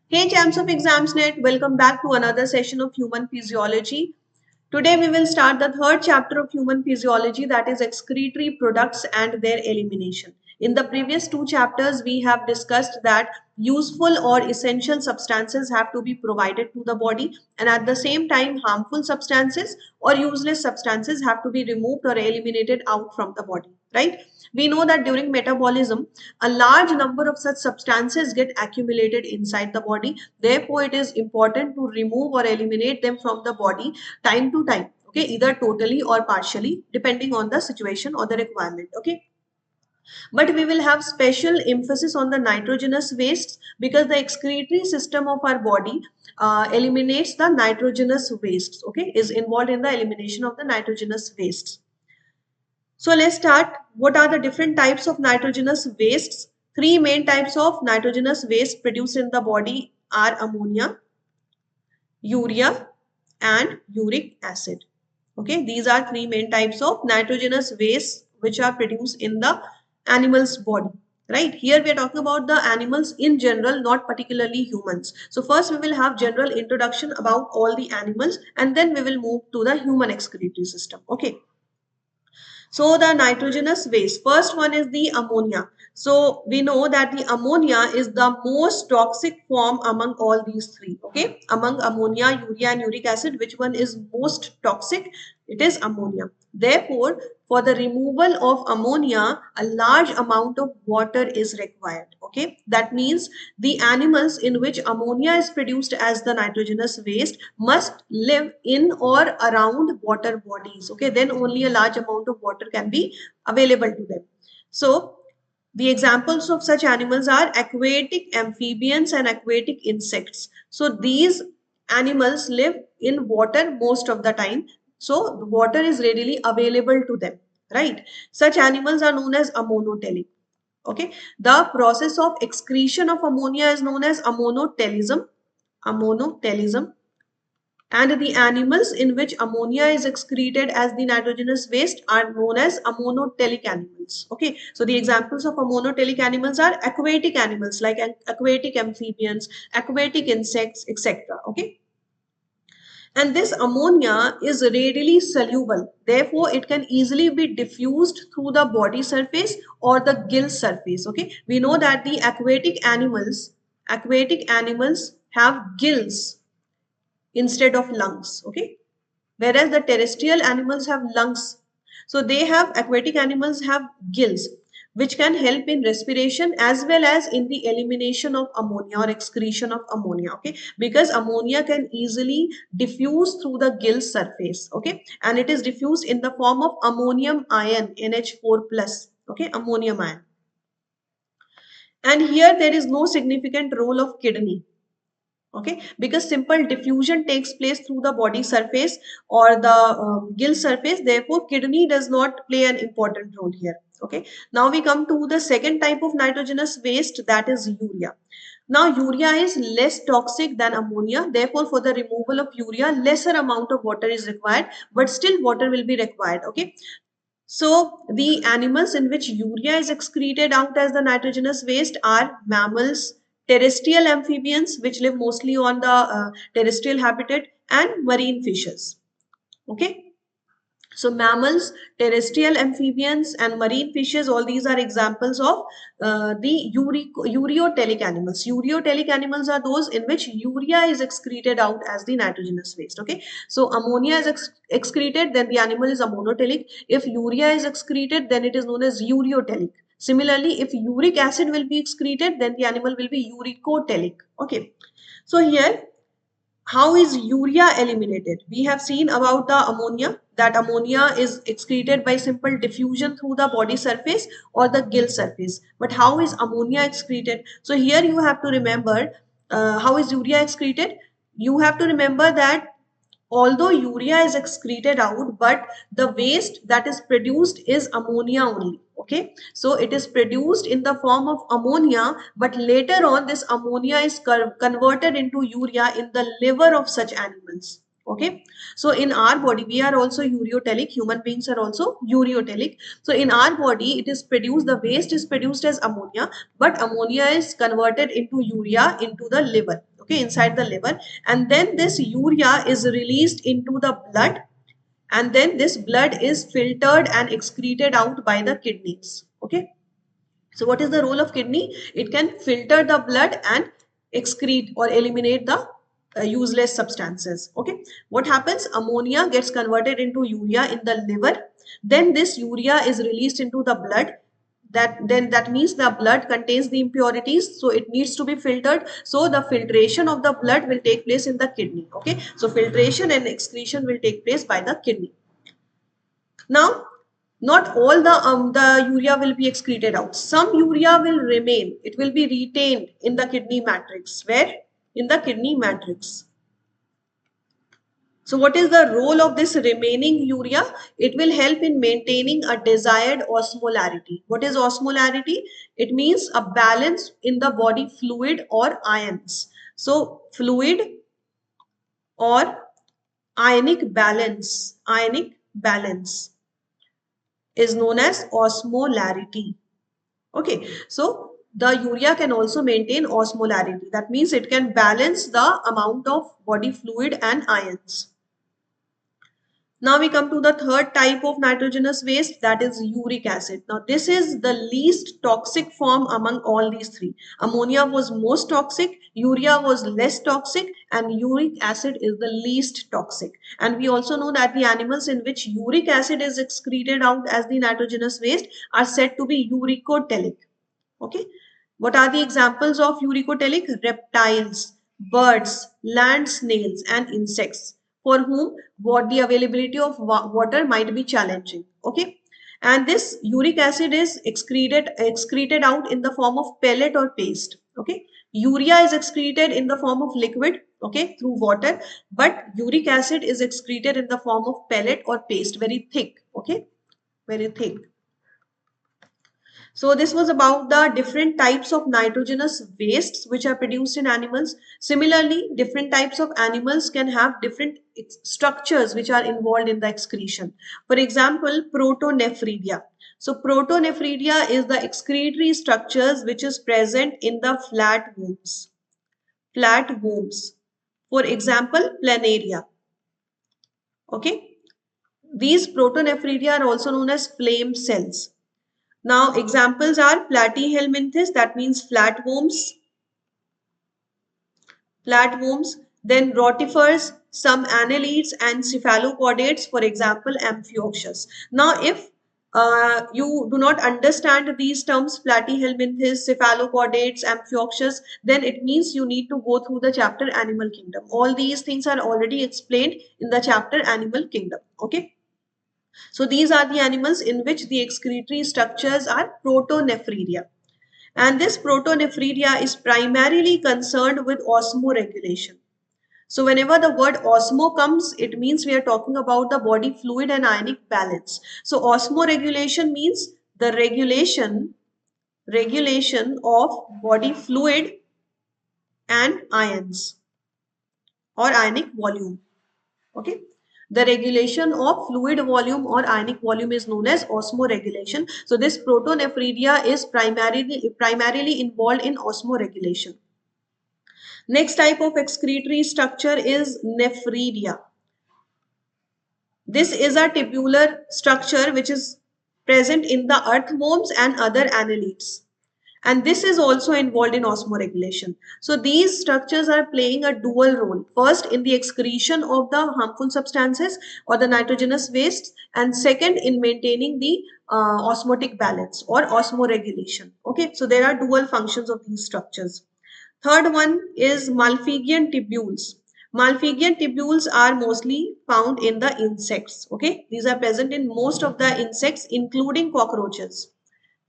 Hey champs of ExamsNet, welcome back to another session of Human Physiology. Today we will start the third chapter of Human Physiology, that is excretory products and their elimination. In the previous two chapters we have discussed that useful or essential substances have to be provided to the body, and at the same time harmful substances or useless substances have to be removed or eliminated out from the body, right? We know that during metabolism a large number of such substances get accumulated inside the body. Therefore it is important to remove or eliminate them from the body time to time, okay, either totally or partially depending on the situation or the requirement, okay. But we will have special emphasis on the nitrogenous wastes because the excretory system of our body eliminates the nitrogenous wastes, okay, is involved in the elimination of the nitrogenous wastes. So let's start. What are the different types of nitrogenous wastes? Three main types of nitrogenous waste produced in the body are ammonia, urea, and uric acid. Okay, these are three main types of nitrogenous wastes which are produced in the animal's body. Right, here we are talking about the animals in general, not particularly humans. So first we will have general introduction about all the animals, and then we will move to the human excretory system. Okay. So the nitrogenous waste, first one is the ammonia. So we know that the ammonia is the most toxic form among all these three. Okay, among ammonia, urea, and uric acid, which one is most toxic? It is ammonia. Therefore, for the removal of ammonia, a large amount of water is required. Okay, that means the animals in which ammonia is produced as the nitrogenous waste must live in or around water bodies. Okay, then only a large amount of water can be available to them. So the examples of such animals are aquatic amphibians and aquatic insects. So these animals live in water most of the time. So the water is readily available to them, right? Such animals are known as ammonotelic. Okay, the process of excretion of ammonia is known as ammonotelism. Ammonotelism. And the animals in which ammonia is excreted as the nitrogenous waste are known as ammonotelic animals. Okay, so the examples of ammonotelic animals are aquatic animals like aquatic amphibians, aquatic insects, etc. Okay, and this ammonia is readily soluble, therefore it can easily be diffused through the body surface or the gill surface. Okay, we know that the aquatic animals have gills instead of lungs. Okay, whereas the terrestrial animals have lungs. So they have, aquatic animals have gills which can help in respiration as well as in the elimination of ammonia or excretion of ammonia. Okay, because ammonia can easily diffuse through the gill surface. Okay, and it is diffused in the form of ammonium ion, NH4 plus. Okay, ammonium ion. And here there is no significant role of kidney. Okay, because simple diffusion takes place through the body surface or the gill surface, therefore kidney does not play an important role here. Okay, now we come to the second type of nitrogenous waste, that is urea. Now urea is less toxic than ammonia, therefore for the removal of urea lesser amount of water is required, but still water will be required. Okay, so the animals in which urea is excreted out as the nitrogenous waste are mammals, terrestrial amphibians which live mostly on the terrestrial habitat, and marine fishes. Okay. So mammals, terrestrial amphibians, and marine fishes, all these are examples of the ureotelic animals. Ureotelic animals are those in which urea is excreted out as the nitrogenous waste. Okay, so ammonia is excreted, then the animal is ammonotelic. If urea is excreted, then it is known as ureotelic. Similarly, if uric acid will be excreted, then the animal will be uricotelic. Okay, so here, how is urea eliminated? We have seen about the ammonia, that ammonia is excreted by simple diffusion through the body surface or the gill surface. But how is ammonia excreted? So here you have to remember how is urea excreted? You have to remember that although urea is excreted out, but the waste that is produced is ammonia only. Okay, so it is produced in the form of ammonia, but later on this ammonia is converted into urea in the liver of such animals. Okay, so in our body we are also ureotelic, human beings are also ureotelic. So in our body it is produced, the waste is produced as ammonia, but ammonia is converted into urea into the liver, okay, inside the liver, and then this urea is released into the blood, and then this blood is filtered and excreted out by the kidneys. Okay, so what is the role of kidney? It can filter the blood and excrete or eliminate the useless substances. Okay, what happens? Ammonia gets converted into urea in the liver. Then this urea is released into the blood. That means the blood contains the impurities, so it needs to be filtered. So the filtration of the blood will take place in the kidney. Okay, so filtration and excretion will take place by the kidney. Now, not all the urea will be excreted out. Some urea will remain. It will be retained in the kidney matrix. Where? In the kidney matrix. So what is the role of this remaining urea? It will help in maintaining a desired osmolarity. What is osmolarity? It means a balance in the body fluid or ions. So fluid or ionic balance is known as osmolarity. Okay, so the urea can also maintain osmolarity. That means it can balance the amount of body fluid and ions. Now we come to the third type of nitrogenous waste, that is uric acid. Now this is the least toxic form among all these three. Ammonia was most toxic, urea was less toxic, and uric acid is the least toxic. And we also know that the animals in which uric acid is excreted out as the nitrogenous waste are said to be uricotelic. Okay, what are the examples of uricotelic? Reptiles, birds, land snails, and insects, for whom what the availability of water might be challenging. Okay, and this uric acid is excreted out in the form of pellet or paste. Okay, urea is excreted in the form of liquid, okay, through water, but uric acid is excreted in the form of pellet or paste, very thick. Okay, very thick. So this was about the different types of nitrogenous wastes which are produced in animals. Similarly, different types of animals can have different structures which are involved in the excretion. For example, protonephridia. So protonephridia is the excretory structures which is present in the flatworms. Flatworms. For example, planaria. Okay. These protonephridia are also known as flame cells. Now, examples are platyhelminthes, that means flatworms, then rotifers, some annelids and cephalopodates, for example, Amphioxus. Now, if you do not understand these terms, platyhelminthes, cephalopodates, Amphioxus, then it means you need to go through the chapter Animal Kingdom. All these things are already explained in the chapter Animal Kingdom. Okay. So these are the animals in which the excretory structures are protonephridia. And this protonephridia is primarily concerned with osmoregulation. So whenever the word osmo comes, it means we are talking about the body fluid and ionic balance. So osmoregulation means the regulation of body fluid and ions or ionic volume. Okay. The regulation of fluid volume or ionic volume is known as osmoregulation. So this protonephridia is primarily involved in osmoregulation. Next type of excretory structure is nephridia. This is a tubular structure which is present in the earthworms and other annelids. And this is also involved in osmoregulation. So these structures are playing a dual role. First, in the excretion of the harmful substances or the nitrogenous wastes, and second, in maintaining the osmotic balance or osmoregulation. Okay, so there are dual functions of these structures. Third one is Malpighian tubules. Malpighian tubules are mostly found in the insects. Okay, these are present in most of the insects, including cockroaches.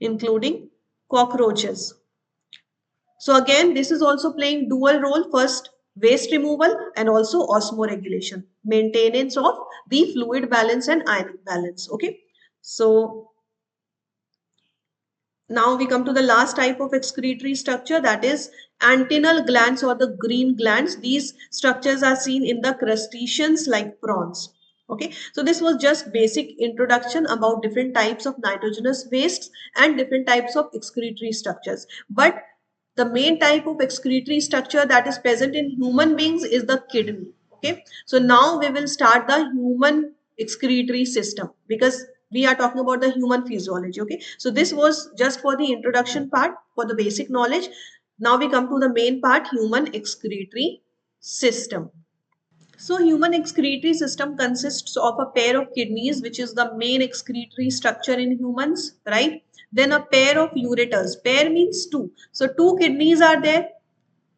Including cockroaches. So again, this is also playing dual role. First, waste removal and also osmoregulation, maintenance of the fluid balance and ionic balance. Okay. So Now we come to the last type of excretory structure, that is antennal glands or the green glands. These structures are seen in the crustaceans like prawns. Okay, so this was just basic introduction about different types of nitrogenous wastes and different types of excretory structures. But the main type of excretory structure that is present in human beings is the kidney. Okay, so now we will start the human excretory system, because we are talking about the human physiology. Okay, so this was just for the introduction part, for the basic knowledge. Now we come to the main part, human excretory system. So human excretory system consists of a pair of kidneys, which is the main excretory structure in humans, right? Then a pair of ureters. Pair means two. So two kidneys are there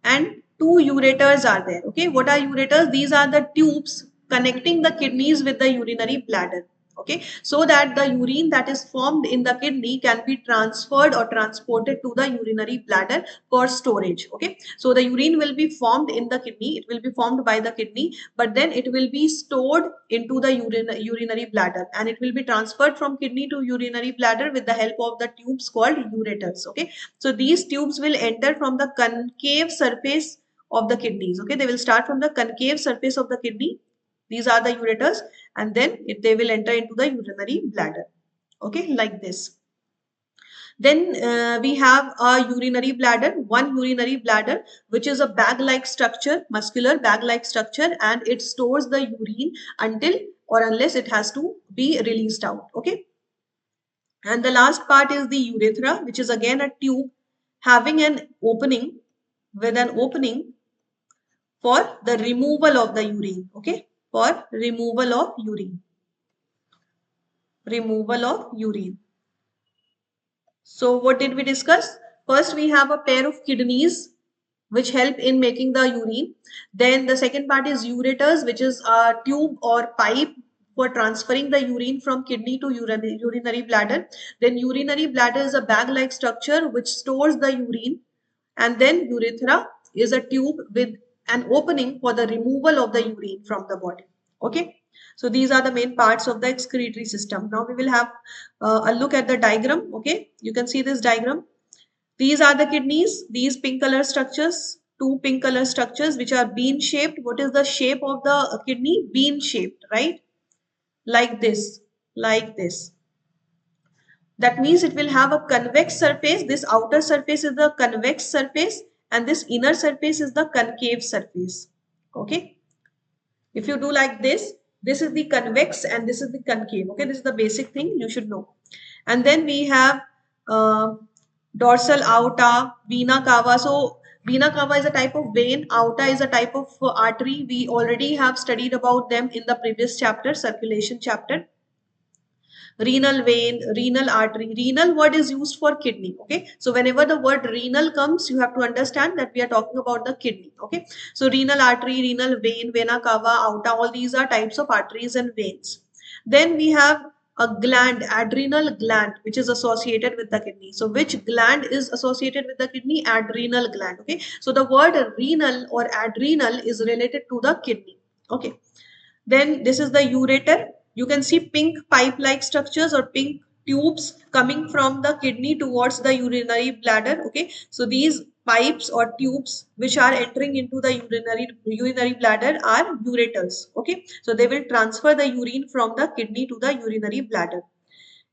and two ureters are there. Okay, what are ureters? These are the tubes connecting the kidneys with the urinary bladder. Okay, so that the urine that is formed in the kidney can be transferred or transported to the urinary bladder for storage. Okay, so the urine will be formed in the kidney, it will be formed by the kidney, but then it will be stored into the urinary bladder, and it will be transferred from kidney to urinary bladder with the help of the tubes called ureters. Okay, so these tubes will enter from the concave surface of the kidneys. Okay, they will start from the concave surface of the kidney. These are the ureters, and then they will enter into the urinary bladder. Okay, like this. Then we have a urinary bladder, one urinary bladder, which is a bag-like structure, muscular bag-like structure, and it stores the urine until or unless it has to be released out. Okay. And the last part is the urethra, which is again a tube having an opening, with an opening for the removal of the urine. Okay, for removal of urine. Removal of urine. So what did we discuss? First, we have a pair of kidneys which help in making the urine. Then the second part is ureters, which is a tube or pipe for transferring the urine from kidney to urinary bladder. Then urinary bladder is a bag-like structure which stores the urine. And then urethra is a tube with an opening for the removal of the urine from the body. Okay. So these are the main parts of the excretory system. Now we will have a look at the diagram. Okay. You can see this diagram. These are the kidneys, these pink color structures, two pink color structures which are bean shaped. What is the shape of the kidney? Bean shaped, right? Like this, like this. That means it will have a convex surface. This outer surface is the convex surface and this inner surface is the concave surface. Okay. If you do like this is the convex and this is the concave. Okay. This is the basic thing you should know. And then we have uh, dorsal aorta, vena cava. So vena cava is a type of vein, aorta is a type of artery. We already have studied about them in the previous chapter, circulation chapter. Renal vein, renal artery. Renal word is used for kidney. Okay, so whenever the word renal comes, you have to understand that we are talking about the kidney. Okay, so renal artery, renal vein, vena cava, aorta, all these are types of arteries and veins. Then we have a gland, adrenal gland, which is associated with the kidney. So which gland is associated with the kidney? Adrenal gland. Okay, so the word renal or adrenal is related to the kidney. Okay, then this is the ureter. You can see pink pipe-like structures or pink tubes coming from the kidney towards the urinary bladder. Okay, so these pipes or tubes which are entering into the urinary bladder are ureters. Okay, so they will transfer the urine from the kidney to the urinary bladder.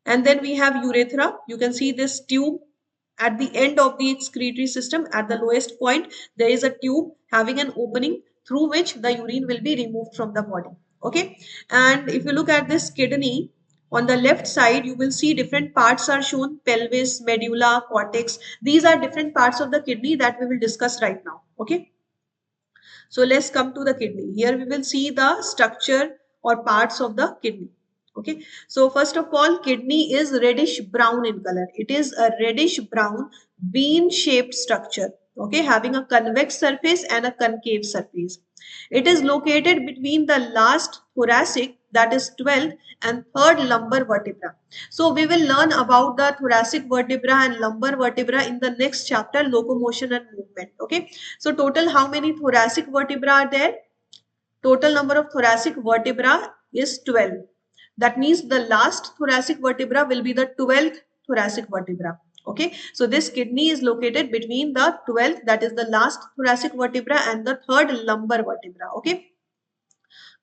And then we have urethra. You can see this tube at the end of the excretory system. At the lowest point, there is a tube having an opening through which the urine will be removed from the body. Okay, and if you look at this kidney, on the left side you will see different parts are shown: pelvis, medulla, cortex. These are different parts of the kidney that we will discuss right now. Okay, so let's come to the kidney. Here we will see the structure or parts of the kidney. Okay, so first of all, kidney is reddish brown in color. It is a reddish brown bean shaped structure. Okay, having a convex surface and a concave surface. It is located between the last thoracic, that is 12th, and third lumbar vertebra. So we will learn about the thoracic vertebra and lumbar vertebra in the next chapter, locomotion and movement. Okay, so total how many thoracic vertebra are there? Total number of thoracic vertebra is 12. That means the last thoracic vertebra will be the 12th thoracic vertebra. Okay, so this kidney is located between the 12th, that is the last thoracic vertebra, and the third lumbar vertebra. Okay,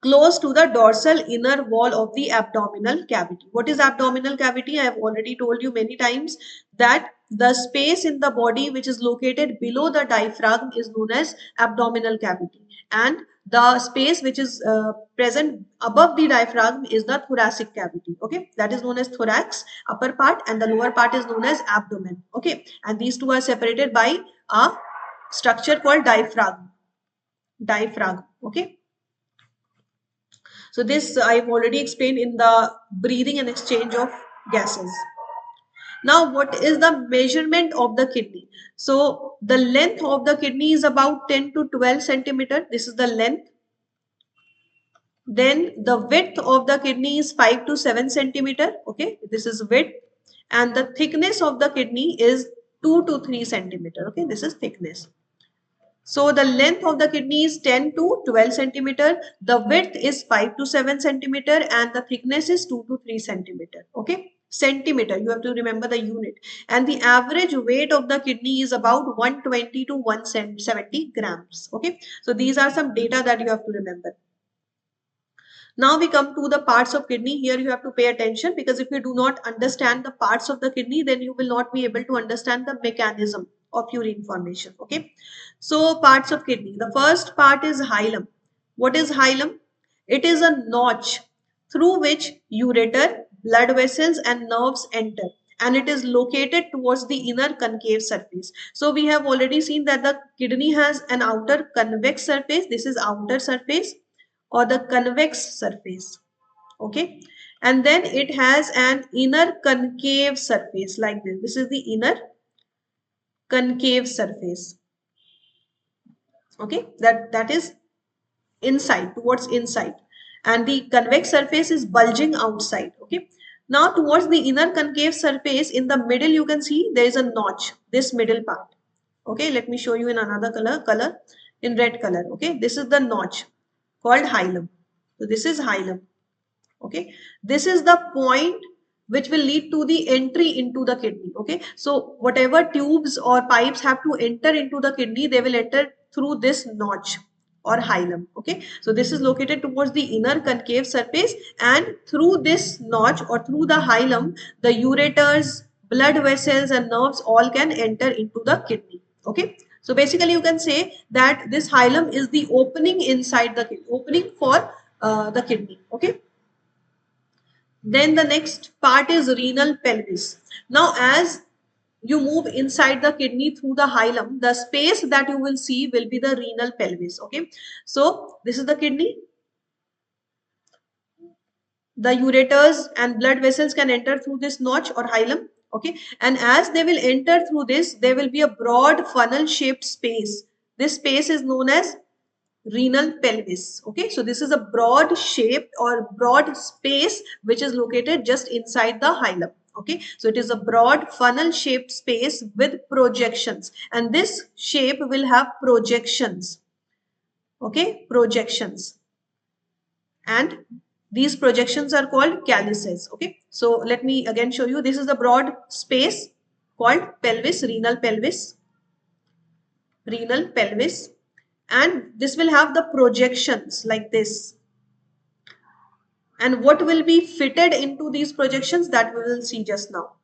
close to the dorsal inner wall of the abdominal cavity. What is abdominal cavity? I have already told you many times that the space in the body which is located below the diaphragm is known as abdominal cavity, and the space which is present above the diaphragm is the thoracic cavity. Okay, that is known as thorax, upper part, and the lower part is known as abdomen. Okay, and these two are separated by a structure called diaphragm. Okay, so this I've already explained in the breathing and exchange of gases. Now, what is the measurement of the kidney? So the length of the kidney is about 10 to 12 centimeter. This is the length. Then the width of the kidney is 5 to 7 centimeter. Okay, this is width. And the thickness of the kidney is 2 to 3 centimeter. Okay, this is thickness. So the length of the kidney is 10 to 12 centimeter. The width is 5 to 7 centimeter, and the thickness is 2 to 3 centimeter. Okay, centimeter. You have to remember the unit. And the average weight of the kidney is about 120 to 170 grams. Okay, so these are some data that you have to remember. Now we come to the parts of kidney. Here you have to pay attention, because if you do not understand the parts of the kidney, then you will not be able to understand the mechanism of urine formation. Okay, so parts of kidney. The first part is hilum. What is hilum? It is a notch through which ureter, blood vessels, and nerves enter, and it is located towards the inner concave surface. So we have already seen that the kidney has an outer convex surface. This is outer surface, or the convex surface. Okay, and then it has an inner concave surface like this. This is the inner concave surface. Okay, that is inside, towards inside, and the convex surface is bulging outside. Okay, now towards the inner concave surface, in the middle you can see there is a notch, this middle part. Okay, let me show you in another color, in red color. Okay, this is the notch called hilum. So this is hilum. Okay, this is the point which will lead to the entry into the kidney. Okay, so whatever tubes or pipes have to enter into the kidney, they will enter through this notch or hilum. Okay, so this is located towards the inner concave surface, and through this notch or through the hilum, the ureters, blood vessels, and nerves all can enter into the kidney. Okay, so basically you can say that this hilum is the opening inside the kidney, opening for the kidney. Okay, then the next part is renal pelvis. Now, as you move inside the kidney through the hilum, the space that you will see will be the renal pelvis. Okay, so this is the kidney. The ureters and blood vessels can enter through this notch or hilum. Okay, and as they will enter through this, there will be a broad funnel shaped space. This space is known as renal pelvis. Okay, so this is a broad shaped or broad space which is located just inside the hilum. Okay, so it is a broad funnel shaped space with projections, and this shape will have projections. Okay, projections, and these projections are called calyces. Okay, so let me again show you. This is the broad space called pelvis, renal pelvis, and this will have the projections like this. And what will be fitted into these projections, that we will see just now.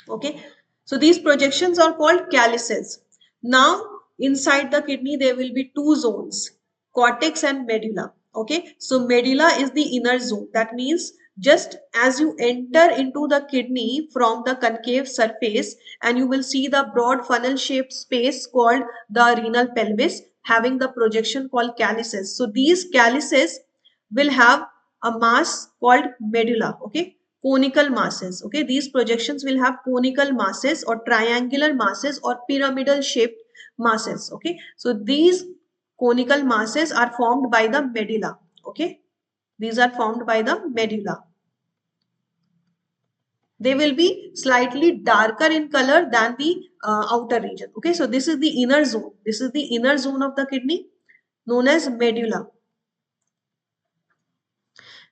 Okay, so these projections are called calyces. Now inside the kidney there will be two zones, cortex and medulla. Okay, so medulla is the inner zone. That means just as you enter into the kidney from the concave surface, and you will see the broad funnel shaped space called the renal pelvis having the projection called calyces. So these calyces will have a mass called medulla. Okay, conical masses. Okay, these projections will have conical masses or triangular masses or pyramidal shaped masses. Okay, so these conical masses are formed by the medulla. Okay, these are formed by the medulla. They will be slightly darker in color than the outer region. Okay, so this is the inner zone. This is the inner zone of the kidney known as medulla.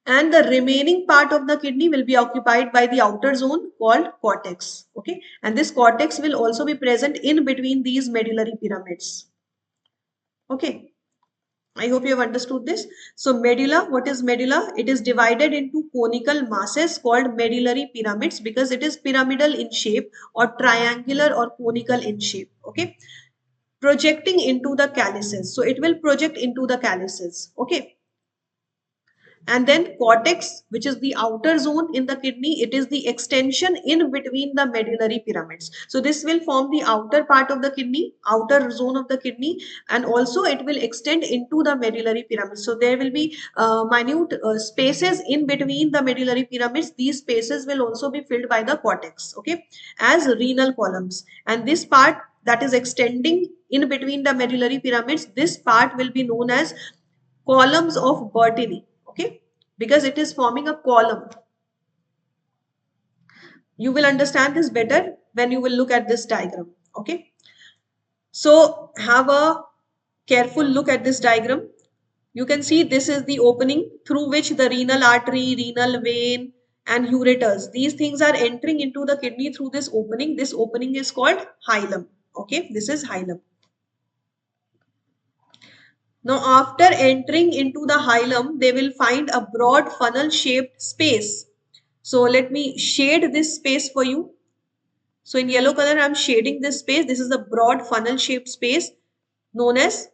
and the remaining part of the kidney will be occupied by the outer zone called cortex. Okay, and this cortex will also be present in between these medullary pyramids. Okay, I hope you have understood this. So medulla, what is medulla? It is divided into conical masses called medullary pyramids because it is pyramidal in shape or triangular or conical in shape. Okay, projecting into the calyces. So it will project into the calyces. Okay, and then cortex, which is the outer zone in the kidney, it is the extension in between the medullary pyramids. So this will form the outer part of the kidney, outer zone of the kidney, and also it will extend into the medullary pyramids. So there will be minute spaces in between the medullary pyramids. These spaces will also be filled by the cortex, okay, as renal columns. And this part that is extending in between the medullary pyramids, this part will be known as columns of Bertini, okay, because it is forming a column. You will understand this better when you will look at this diagram, okay. So have a careful look at this diagram. You can see this is the opening through which the renal artery, renal vein and ureters, these things are entering into the kidney through this opening. This opening is called hilum, okay, this is hilum. Now, after entering into the hilum, they will find a broad funnel shaped space. So let me shade this space for you. So in yellow color, I'm shading this space. This is a broad funnel shaped space known as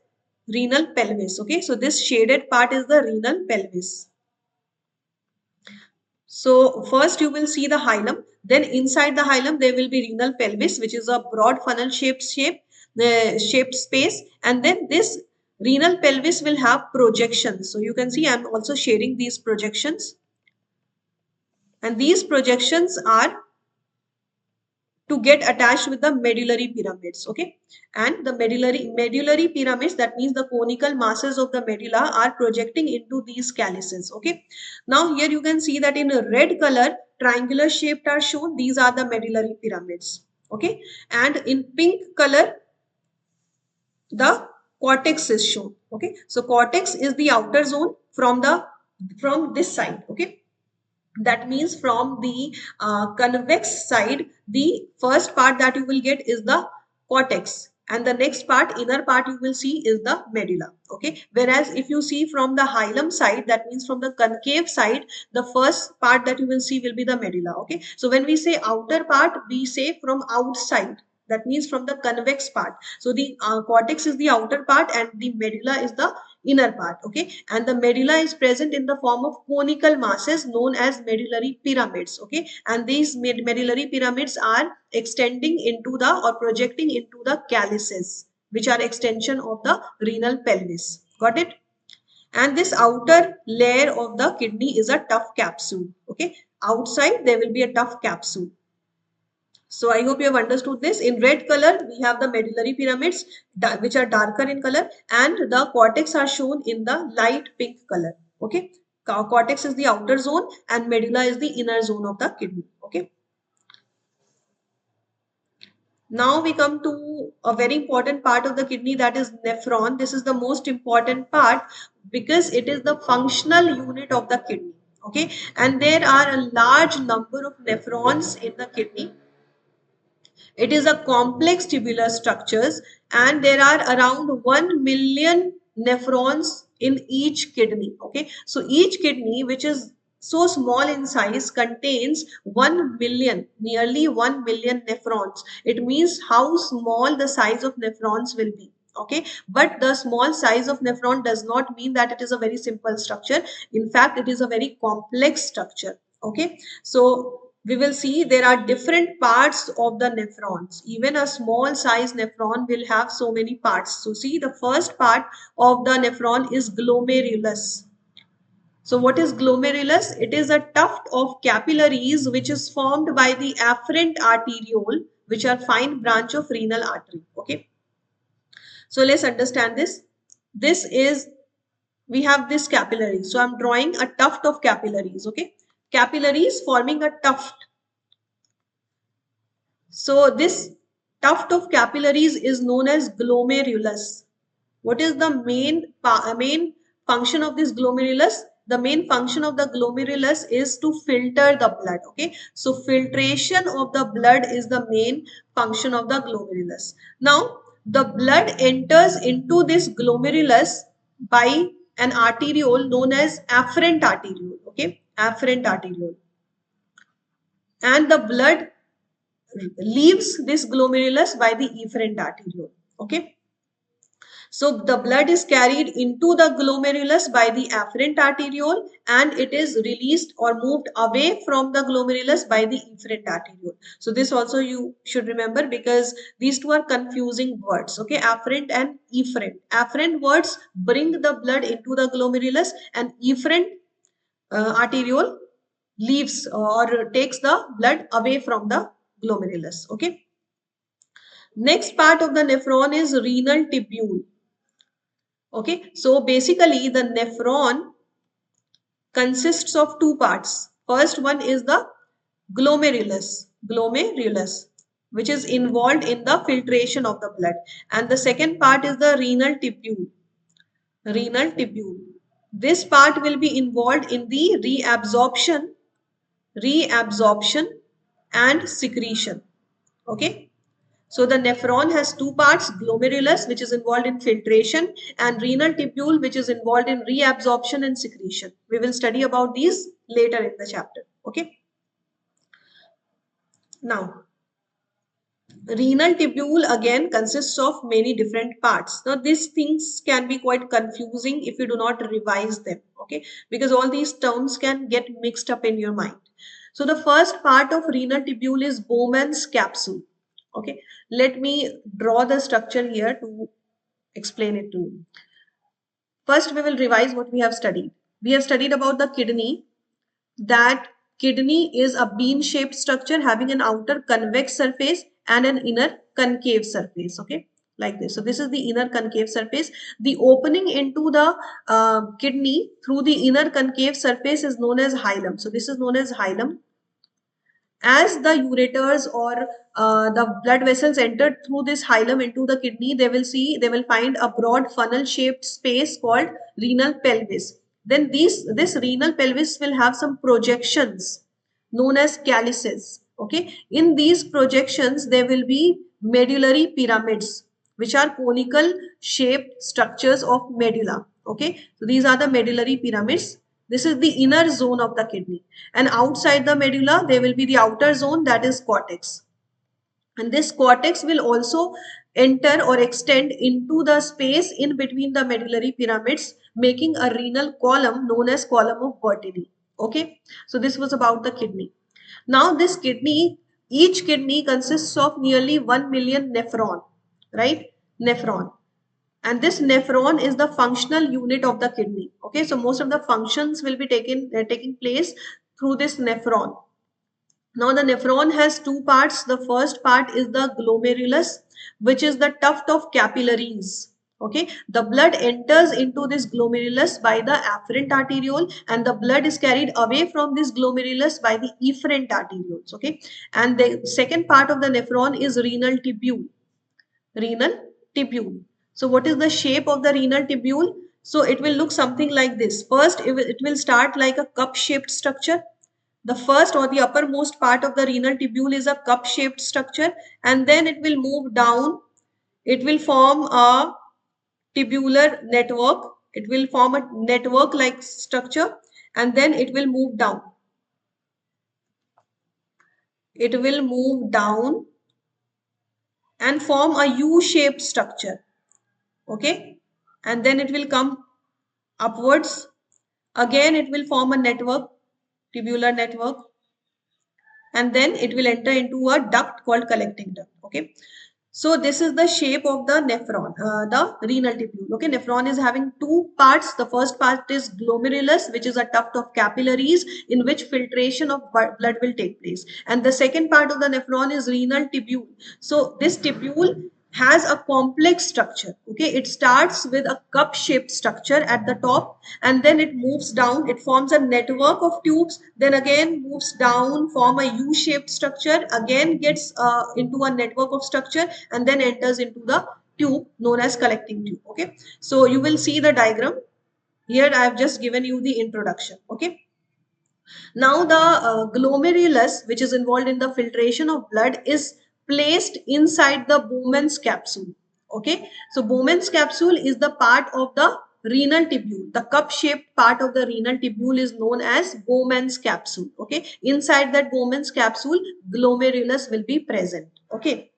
renal pelvis. Okay, so this shaded part is the renal pelvis. So first you will see the hilum, then inside the hilum there will be renal pelvis, which is a broad funnel shaped space, and then this renal pelvis will have projections. So you can see I'm also shading these projections, and these projections are to get attached with the medullary pyramids, okay, and the medullary pyramids, that means the conical masses of the medulla, are projecting into these calyces, okay. Now here you can see that in a red color triangular shaped are shown. These are the medullary pyramids, okay, and in pink color the cortex is shown, okay. So cortex is the outer zone from this side, okay. That means from the convex side, the first part that you will get is the cortex, and the next part, inner part, you will see is the medulla, okay. Whereas if you see from the hilum side, that means from the concave side, the first part that you will see will be the medulla, okay. So when we say outer part, we say from outside, that means from the convex part. So the cortex is the outer part and the medulla is the inner part, okay, and the medulla is present in the form of conical masses known as medullary pyramids, okay, and these medullary pyramids are extending into the or projecting into the calyces, which are extension of the renal pelvis. Got it? And this outer layer of the kidney is a tough capsule, okay. Outside there will be a tough capsule. So I hope you have understood this. In red color, we have the medullary pyramids, which are darker in color, and the cortex are shown in the light pink color. Okay. Cortex is the outer zone and medulla is the inner zone of the kidney. Okay. Now we come to a very important part of the kidney, that is nephron. This is the most important part because it is the functional unit of the kidney. Okay. And there are a large number of nephrons in the kidney. It is a complex tubular structures and there are around 1 million nephrons in each kidney. Okay, so each kidney, which is so small in size, contains 1 million, nearly 1 million nephrons. It means how small the size of nephrons will be. Okay, but the small size of nephron does not mean that it is a very simple structure. In fact, it is a very complex structure. Okay, so we will see there are different parts of the nephrons. Even a small size nephron will have so many parts. So see, the first part of the nephron is glomerulus. So what is glomerulus? It is a tuft of capillaries which is formed by the afferent arteriole, which are fine branch of renal artery. Okay. So let's understand this. This is, we have this capillary. So I'm drawing a tuft of capillaries. Okay. Capillaries forming a tuft. So this tuft of capillaries is known as glomerulus. What is the main function of this glomerulus? the main function of the glomerulus is to filter the blood. Okay, so filtration of the blood is the main function of the glomerulus. Now the blood enters into this glomerulus by an arteriole known as afferent arteriole. Okay, afferent arteriole, and the blood leaves this glomerulus by the efferent arteriole. Okay, so the blood is carried into the glomerulus by the afferent arteriole, and it is released or moved away from the glomerulus by the efferent arteriole. So this also you should remember, because these two are confusing words. Okay, afferent and efferent. Afferent words bring the blood into the glomerulus, and efferent arteriole leaves or takes the blood away from the glomerulus. Okay. Next part of the nephron is renal tubule. Okay, so basically the nephron consists of two parts. First one is the glomerulus, which is involved in the filtration of the blood, and the second part is the renal tubule. This part will be involved in the reabsorption and secretion. Okay. So the nephron has two parts, glomerulus, which is involved in filtration, and renal tubule, which is involved in reabsorption and secretion. We will study about these later in the chapter. Okay. Now, renal tubule again consists of many different parts. Now, these things can be quite confusing if you do not revise them. Okay, because all these terms can get mixed up in your mind. So the first part of renal tubule is Bowman's capsule. Okay, let me draw the structure here to explain it to you. First, we will revise what we have studied. We have studied about the kidney, that kidney is a bean-shaped structure having an outer convex surface and an inner concave surface. Okay, like this. So this is the inner concave surface. The opening into the kidney through the inner concave surface is known as hilum. So this is known as hilum. As the ureters or the blood vessels enter through this hilum into the kidney, they will find a broad funnel shaped space called renal pelvis. Then this renal pelvis will have some projections known as calyces. Okay, in these projections there will be medullary pyramids, which are conical shaped structures of medulla. Okay, so these are the medullary pyramids. This is the inner zone of the kidney, and outside the medulla there will be the outer zone, that is cortex. And this cortex will also enter or extend into the space in between the medullary pyramids, making a renal column known as column of Bertini. Okay, so this was about the kidney. Now this kidney, each kidney consists of nearly 1 million nephron, right? Nephron. And this nephron is the functional unit of the kidney. Okay, so most of the functions will be taking place through this nephron. Now the nephron has two parts. The first part is the glomerulus, which is the tuft of capillaries. Okay, the blood enters into this glomerulus by the afferent arteriole, and the blood is carried away from this glomerulus by the efferent arterioles. Okay, and the second part of the nephron is renal tubule. Renal tubule. So what is the shape of the renal tubule? So it will look something like this. First, it will start like a cup-shaped structure. The first or the uppermost part of the renal tubule is a cup-shaped structure, and then it will move down. It will form a tubular network. It will form a network-like structure, and then it will move down. It will move down and form a U-shaped structure. Okay, and then it will come upwards. Again, it will form a network, tubular network, and then it will enter into a duct called collecting duct. Okay, so this is the shape of the nephron, the renal tubule. Okay, nephron is having two parts. The first part is glomerulus, which is a tuft of capillaries in which filtration of blood will take place, and the second part of the nephron is renal tubule. So this tubule has a complex structure. Okay, it starts with a cup shaped structure at the top, and then it moves down. It forms a network of tubes, then again moves down, form a U-shaped structure, again gets into a network of structure, and then enters into the tube known as collecting tube. Okay, so you will see the diagram. Here I have just given you the introduction. Okay. Now the glomerulus, which is involved in the filtration of blood, is placed inside the Bowman's capsule. Okay, so Bowman's capsule is the part of the renal tubule. The cup-shaped part of the renal tubule is known as Bowman's capsule. Okay, inside that Bowman's capsule, glomerulus will be present. Okay.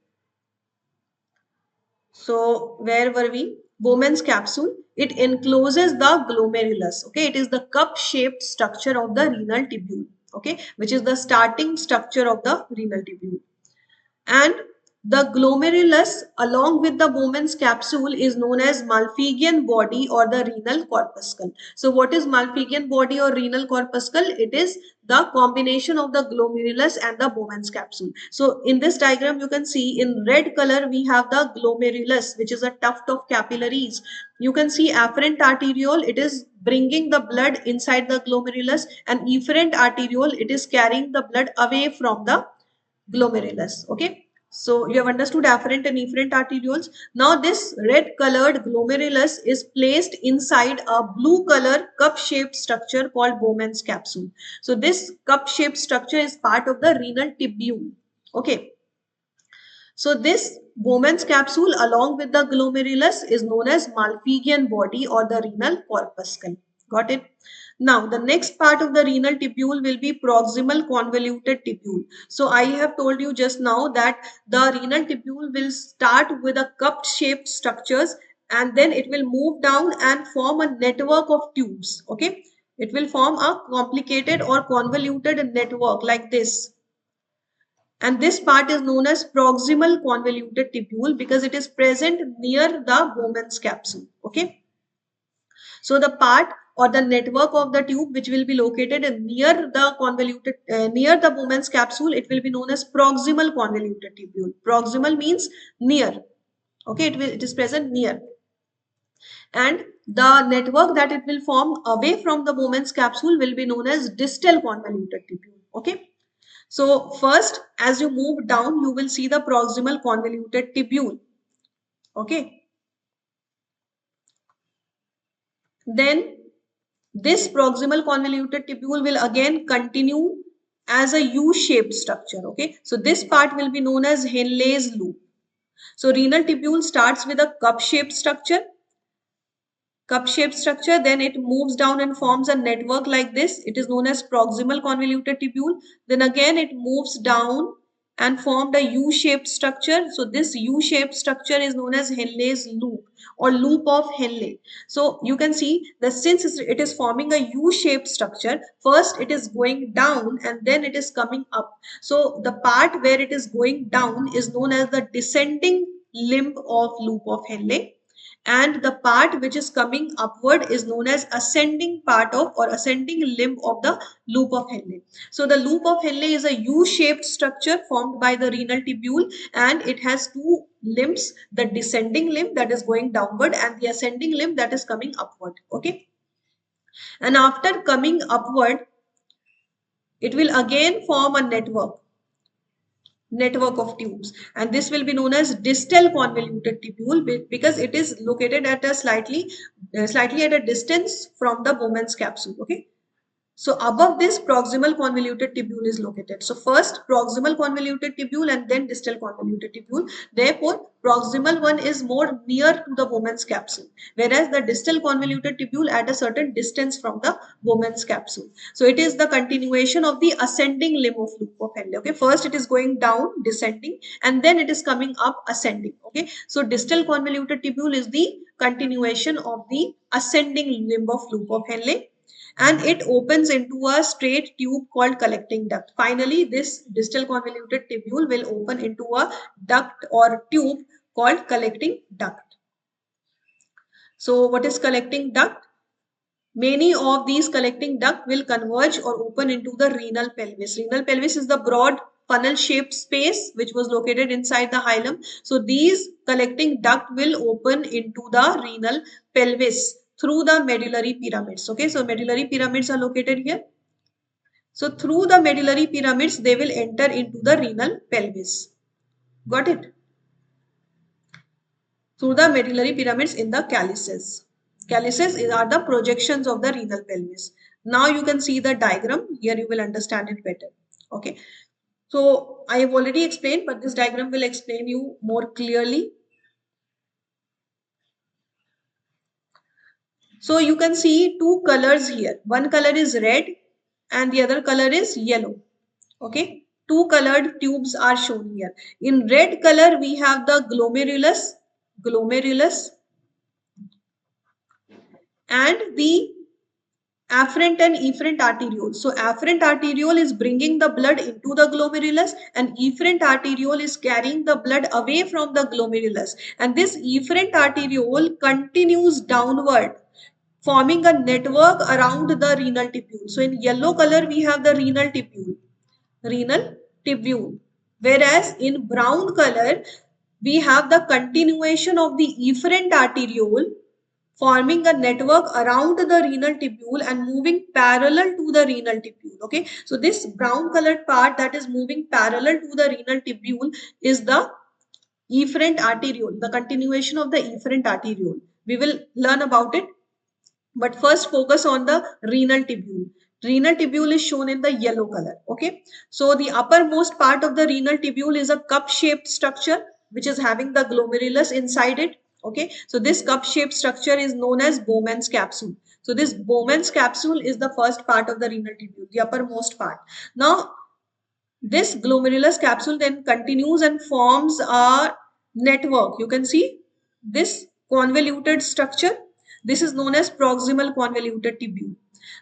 So where were we? Bowman's capsule. It encloses the glomerulus. Okay, it is the cup-shaped structure of the renal tubule. Okay, which is the starting structure of the renal tubule. And the glomerulus along with the Bowman's capsule is known as Malpighian body or the renal corpuscle. So what is Malpighian body or renal corpuscle? It is the combination of the glomerulus and the Bowman's capsule. So in this diagram you can see in red color we have the glomerulus, which is a tuft of capillaries. You can see afferent arteriole, it is bringing the blood inside the glomerulus, and efferent arteriole, it is carrying the blood away from the glomerulus. Okay, so you have understood afferent and efferent arterioles. Now this red colored glomerulus is placed inside a blue color cup shaped structure called Bowman's capsule. So this cup shaped structure is part of the renal tubule. Okay, so this Bowman's capsule along with the glomerulus is known as Malpighian body or the renal corpuscle. Got it? Now the next part of the renal tubule will be proximal convoluted tubule. So I have told you just now that the renal tubule will start with a cup shaped structures and then it will move down and form a network of tubes. Okay, it will form a complicated or convoluted network like this, and this part is known as proximal convoluted tubule because it is present near the Bowman's capsule. Okay, so the part or the network of the tube which will be located near the convoluted near the Bowman's capsule, it will be known as proximal convoluted tubule. Proximal means near. Okay, it is present near, and the network that it will form away from the Bowman's capsule will be known as distal convoluted tubule. Okay. So first, as you move down, you will see the proximal convoluted tubule. Okay. Then this proximal convoluted tubule will again continue as a U-shaped structure. Okay. So this part will be known as Henle's loop. So renal tubule starts with a cup-shaped structure. Cup-shaped structure, then it moves down and forms a network like this. It is known as proximal convoluted tubule. Then again it moves down and formed a U-shaped structure. So this U-shaped structure is known as Henle's loop or loop of Henle. So you can see that since it is forming a U-shaped structure, first it is going down and then it is coming up. So the part where it is going down is known as the descending limb of loop of Henle, and the part which is coming upward is known as ascending part of or ascending limb of the loop of Henle. So the loop of Henle is a U-shaped structure formed by the renal tubule, and it has two limbs, the descending limb that is going downward and the ascending limb that is coming upward. Okay, and after coming upward it will again form a network of tubes, and this will be known as distal convoluted tubule because it is located at a slightly at a distance from the Bowman's capsule. Okay, so above this proximal convoluted tubule is located. So first proximal convoluted tubule and then distal convoluted tubule. Therefore, proximal one is more near to the Bowman's capsule, whereas the distal convoluted tubule at a certain distance from the Bowman's capsule. So it is the continuation of the ascending limb of loop of Henle. Okay, first it is going down, descending, and then it is coming up, ascending. Okay, so distal convoluted tubule is the continuation of the ascending limb of loop of Henle, and it opens into a straight tube called collecting duct. Finally, this distal convoluted tubule will open into a duct or tube called collecting duct. So what is collecting duct? Many of these collecting duct will converge or open into the renal pelvis. Renal pelvis is the broad funnel-shaped space which was located inside the hilum. So these collecting duct will open into the renal pelvis through the medullary pyramids. Okay, so medullary pyramids are located here. So through the medullary pyramids, they will enter into the renal pelvis. Got it? Through the medullary pyramids in the calyces. Calyces are the projections of the renal pelvis. Now you can see the diagram. Here you will understand it better. Okay. So I have already explained, but this diagram will explain you more clearly. So you can see two colors here. One color is red and the other color is yellow. Okay. Two colored tubes are shown here. In red color, we have the glomerulus, and the afferent and efferent arteriole. So afferent arteriole is bringing the blood into the glomerulus and efferent arteriole is carrying the blood away from the glomerulus. And this efferent arteriole continues downward, forming a network around the renal tubule. So in yellow color, we have the renal tubule. Whereas in brown color, we have the continuation of the efferent arteriole forming a network around the renal tubule and moving parallel to the renal tubule. Okay, so this brown colored part that is moving parallel to the renal tubule is the efferent arteriole, the continuation of the efferent arteriole. We will learn about it, but first focus on the renal tubule. Renal tubule is shown in the yellow color. Okay, so the uppermost part of the renal tubule is a cup shaped structure which is having the glomerulus inside it. Okay, so this cup shaped structure is known as Bowman's capsule. So this Bowman's capsule is the first part of the renal tubule, the uppermost part. Now this glomerulus capsule then continues and forms a network. You can see this convoluted structure. This is known as proximal convoluted tubule.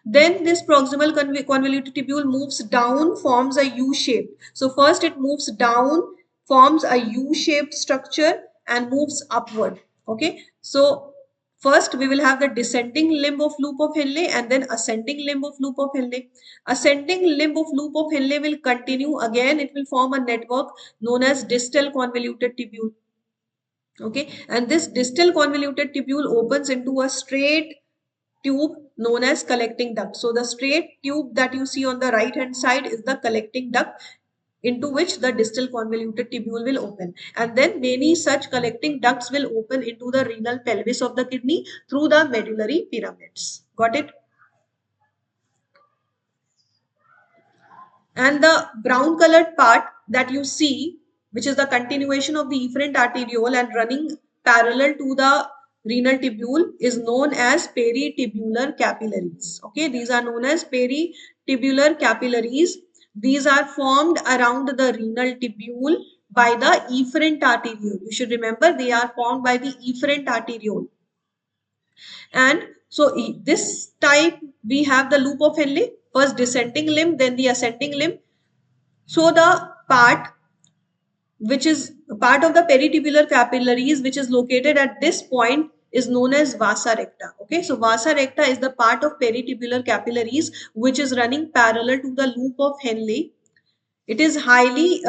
Then this proximal convoluted tubule moves down, forms a U shape. So first it moves down, forms a U-shaped structure and moves upward. Okay. So first we will have the descending limb of loop of Henle and then ascending limb of loop of Henle. Ascending limb of loop of Henle will continue. Again, it will form a network known as distal convoluted tubule. Okay, and this distal convoluted tubule opens into a straight tube known as collecting duct. So the straight tube that you see on the right hand side is the collecting duct into which the distal convoluted tubule will open. And then many such collecting ducts will open into the renal pelvis of the kidney through the medullary pyramids. Got it? And the brown colored part that you see, which is the continuation of the efferent arteriole and running parallel to the renal tubule, is known as peritubular capillaries. Okay, these are known as peritubular capillaries. These are formed around the renal tubule by the efferent arteriole. You should remember they are formed by the efferent arteriole. And so this type we have the loop of Henle, first descending limb, then the ascending limb. So the part which is part of the peritubular capillaries which is located at this point is known as vasa recta. Okay, so vasa recta is the part of peritubular capillaries which is running parallel to the loop of Henle. It is highly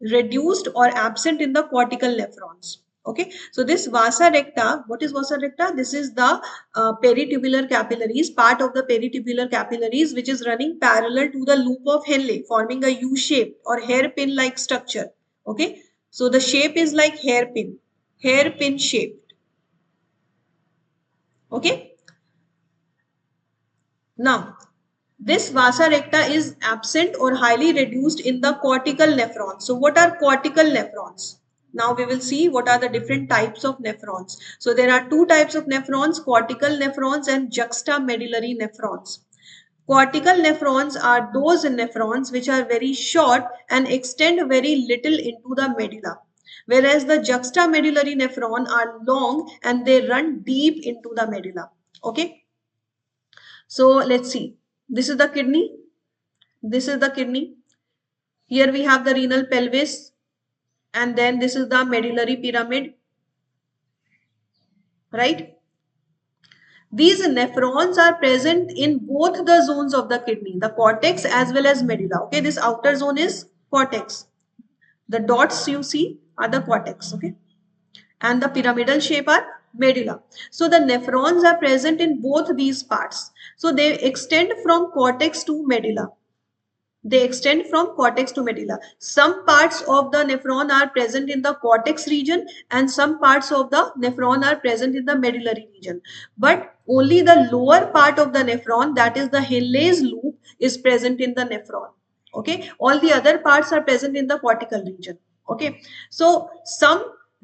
reduced or absent in the cortical nephrons. Okay, so this vasa recta, what is vasa recta? This is the peritubular capillaries, part of the peritubular capillaries which is running parallel to the loop of Henle, forming a U-shaped or hairpin like structure. Okay, so the shape is like hairpin shaped. Okay, now this vasa recta is absent or highly reduced in the cortical nephrons. So what are cortical nephrons? Now we will see what are the different types of nephrons. So there are two types of nephrons, cortical nephrons and juxtamedullary nephrons. Cortical nephrons are those nephrons which are very short and extend very little into the medulla. Whereas the juxtamedullary nephron are long and they run deep into the medulla. Okay. So let's see. This is the kidney. This is the kidney. Here we have the renal pelvis. And then this is the medullary pyramid. Right? These nephrons are present in both the zones of the kidney, the cortex as well as medulla. Okay, this outer zone is cortex. The dots you see are the cortex. Okay, and the pyramidal shape are medulla. So the nephrons are present in both these parts. So they extend from cortex to medulla. They extend from cortex to medulla. Some parts of the nephron are present in the cortex region and some parts of the nephron are present in the medullary region. But only the lower part of the nephron, that is the Henle's loop, is present in the nephron. Okay, all the other parts are present in the cortical region. Okay, so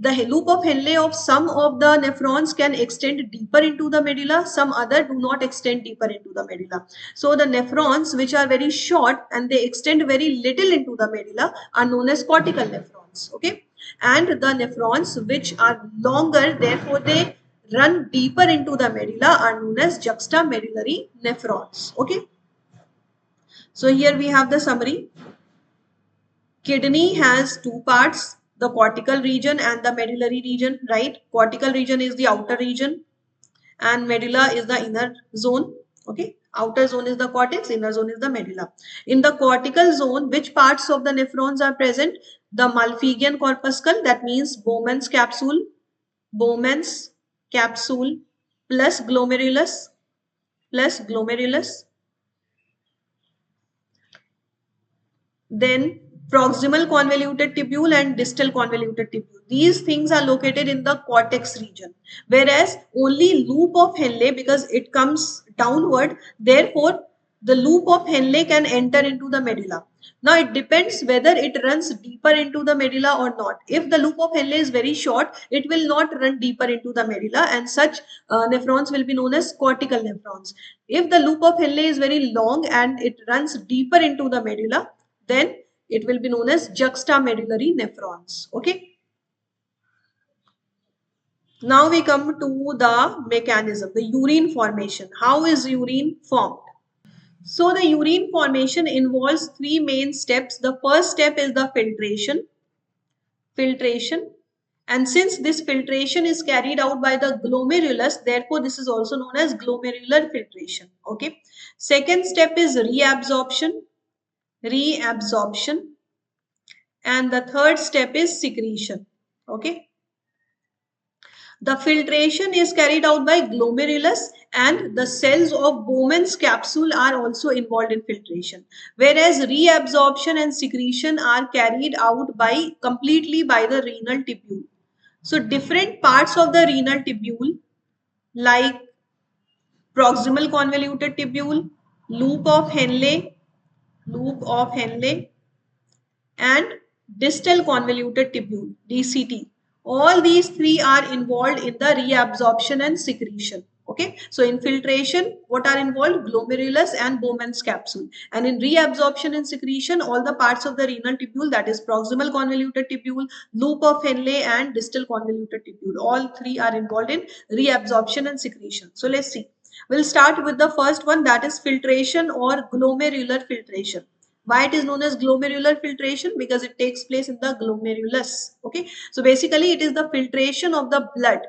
the loop of Henle of some of the nephrons can extend deeper into the medulla, some other do not extend deeper into the medulla. So the nephrons which are very short and they extend very little into the medulla are known as cortical nephrons. Okay, and the nephrons which are longer, therefore they run deeper into the medulla, are known as juxtamedullary nephrons. Okay, so here we have the summary. Kidney has two parts, the cortical region and the medullary region, right? Cortical region is the outer region and medulla is the inner zone. Okay, outer zone is the cortex, inner zone is the medulla. In the cortical zone, which parts of the nephrons are present? The Malpighian corpuscle, that means Bowman's capsule plus glomerulus, then proximal convoluted tubule and distal convoluted tubule. These things are located in the cortex region, whereas only loop of Henle, because it comes downward, therefore the loop of Henle can enter into the medulla. Now it depends whether it runs deeper into the medulla or not. If the loop of Henle is very short, it will not run deeper into the medulla, and such nephrons will be known as cortical nephrons. If the loop of Henle is very long and it runs deeper into the medulla, then it will be known as juxtamedullary nephrons. Okay. Now we come to the mechanism, the urine formation. How is urine formed? So the urine formation involves three main steps. The first step is the filtration. And since this filtration is carried out by the glomerulus, therefore this is also known as glomerular filtration. Okay. Second step is reabsorption. And the third step is secretion. Okay. The filtration is carried out by glomerulus and the cells of Bowman's capsule are also involved in filtration. Whereas reabsorption and secretion are carried out completely by the renal tubule. So different parts of the renal tubule like proximal convoluted tubule, loop of Henle, and distal convoluted tubule, DCT. All these three are involved in the reabsorption and secretion. Okay, so in filtration, what are involved? Glomerulus and Bowman's capsule. And in reabsorption and secretion, all the parts of the renal tubule, that is proximal convoluted tubule, loop of Henle, and distal convoluted tubule. All three are involved in reabsorption and secretion. So let's see. We'll start with the first one, that is filtration or glomerular filtration. Why it is known as glomerular filtration? Because it takes place in the glomerulus. Okay, so basically it is the filtration of the blood.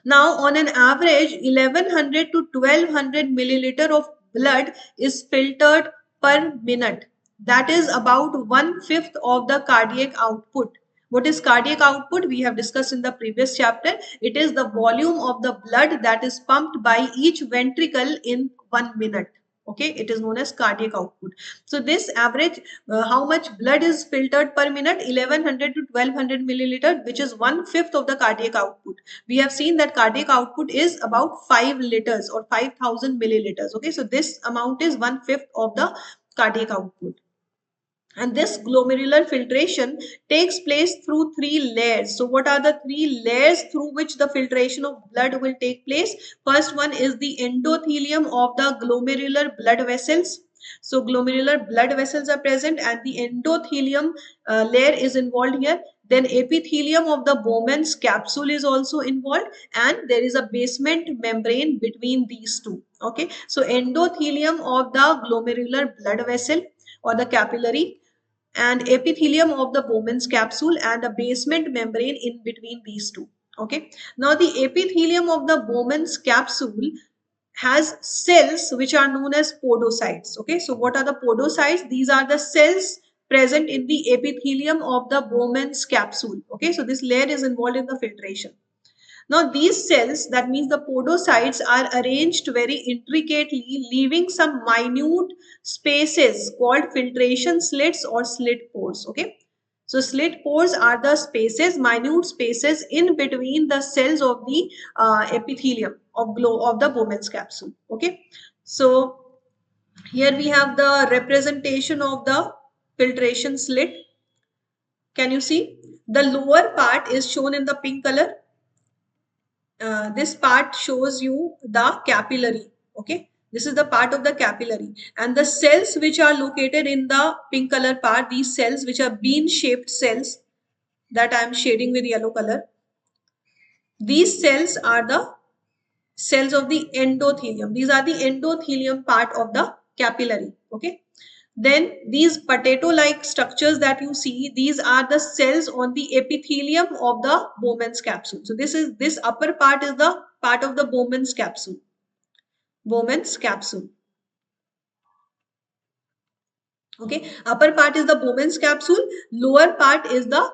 Now on an average 1100 to 1200 milliliter of blood is filtered per minute. That is about 1/5 of the cardiac output. What is cardiac output? We have discussed in the previous chapter. It is the volume of the blood that is pumped by each ventricle in 1 minute. Okay, it is known as cardiac output. So this average, how much blood is filtered per minute? 1100 to 1200 milliliter, which is 1/5 of the cardiac output. We have seen that cardiac output is about 5 liters or 5000 milliliters. Okay, so this amount is 1/5 of the cardiac output. And this glomerular filtration takes place through three layers. So what are the three layers through which the filtration of blood will take place? First one is the endothelium of the glomerular blood vessels. So glomerular blood vessels are present and the endothelium layer is involved here. Then epithelium of the Bowman's capsule is also involved and there is a basement membrane between these two. Okay, so endothelium of the glomerular blood vessel or the capillary and epithelium of the Bowman's capsule and a basement membrane in between these two. Okay. Now the epithelium of the Bowman's capsule has cells which are known as podocytes. Okay. So what are the podocytes? These are the cells present in the epithelium of the Bowman's capsule. Okay. So this layer is involved in the filtration. Now these cells, that means the podocytes, are arranged very intricately, leaving some minute spaces called filtration slits or slit pores. Okay. So slit pores are the spaces, minute spaces in between the cells of the epithelium of the Bowman's capsule. Okay. So here we have the representation of the filtration slit. Can you see? The lower part is shown in the pink color. This part shows you the capillary. Okay, this is the part of the capillary, and the cells which are located in the pink color part, these cells which are bean shaped cells that I am shading with yellow color, these cells are the cells of the endothelium. These are the endothelium part of the capillary. Okay, then these potato like structures that you see, these are the cells on the epithelium of the Bowman's capsule. So this upper part is the part of the Bowman's capsule. Bowman's capsule. Okay, upper part is the Bowman's capsule, lower part is the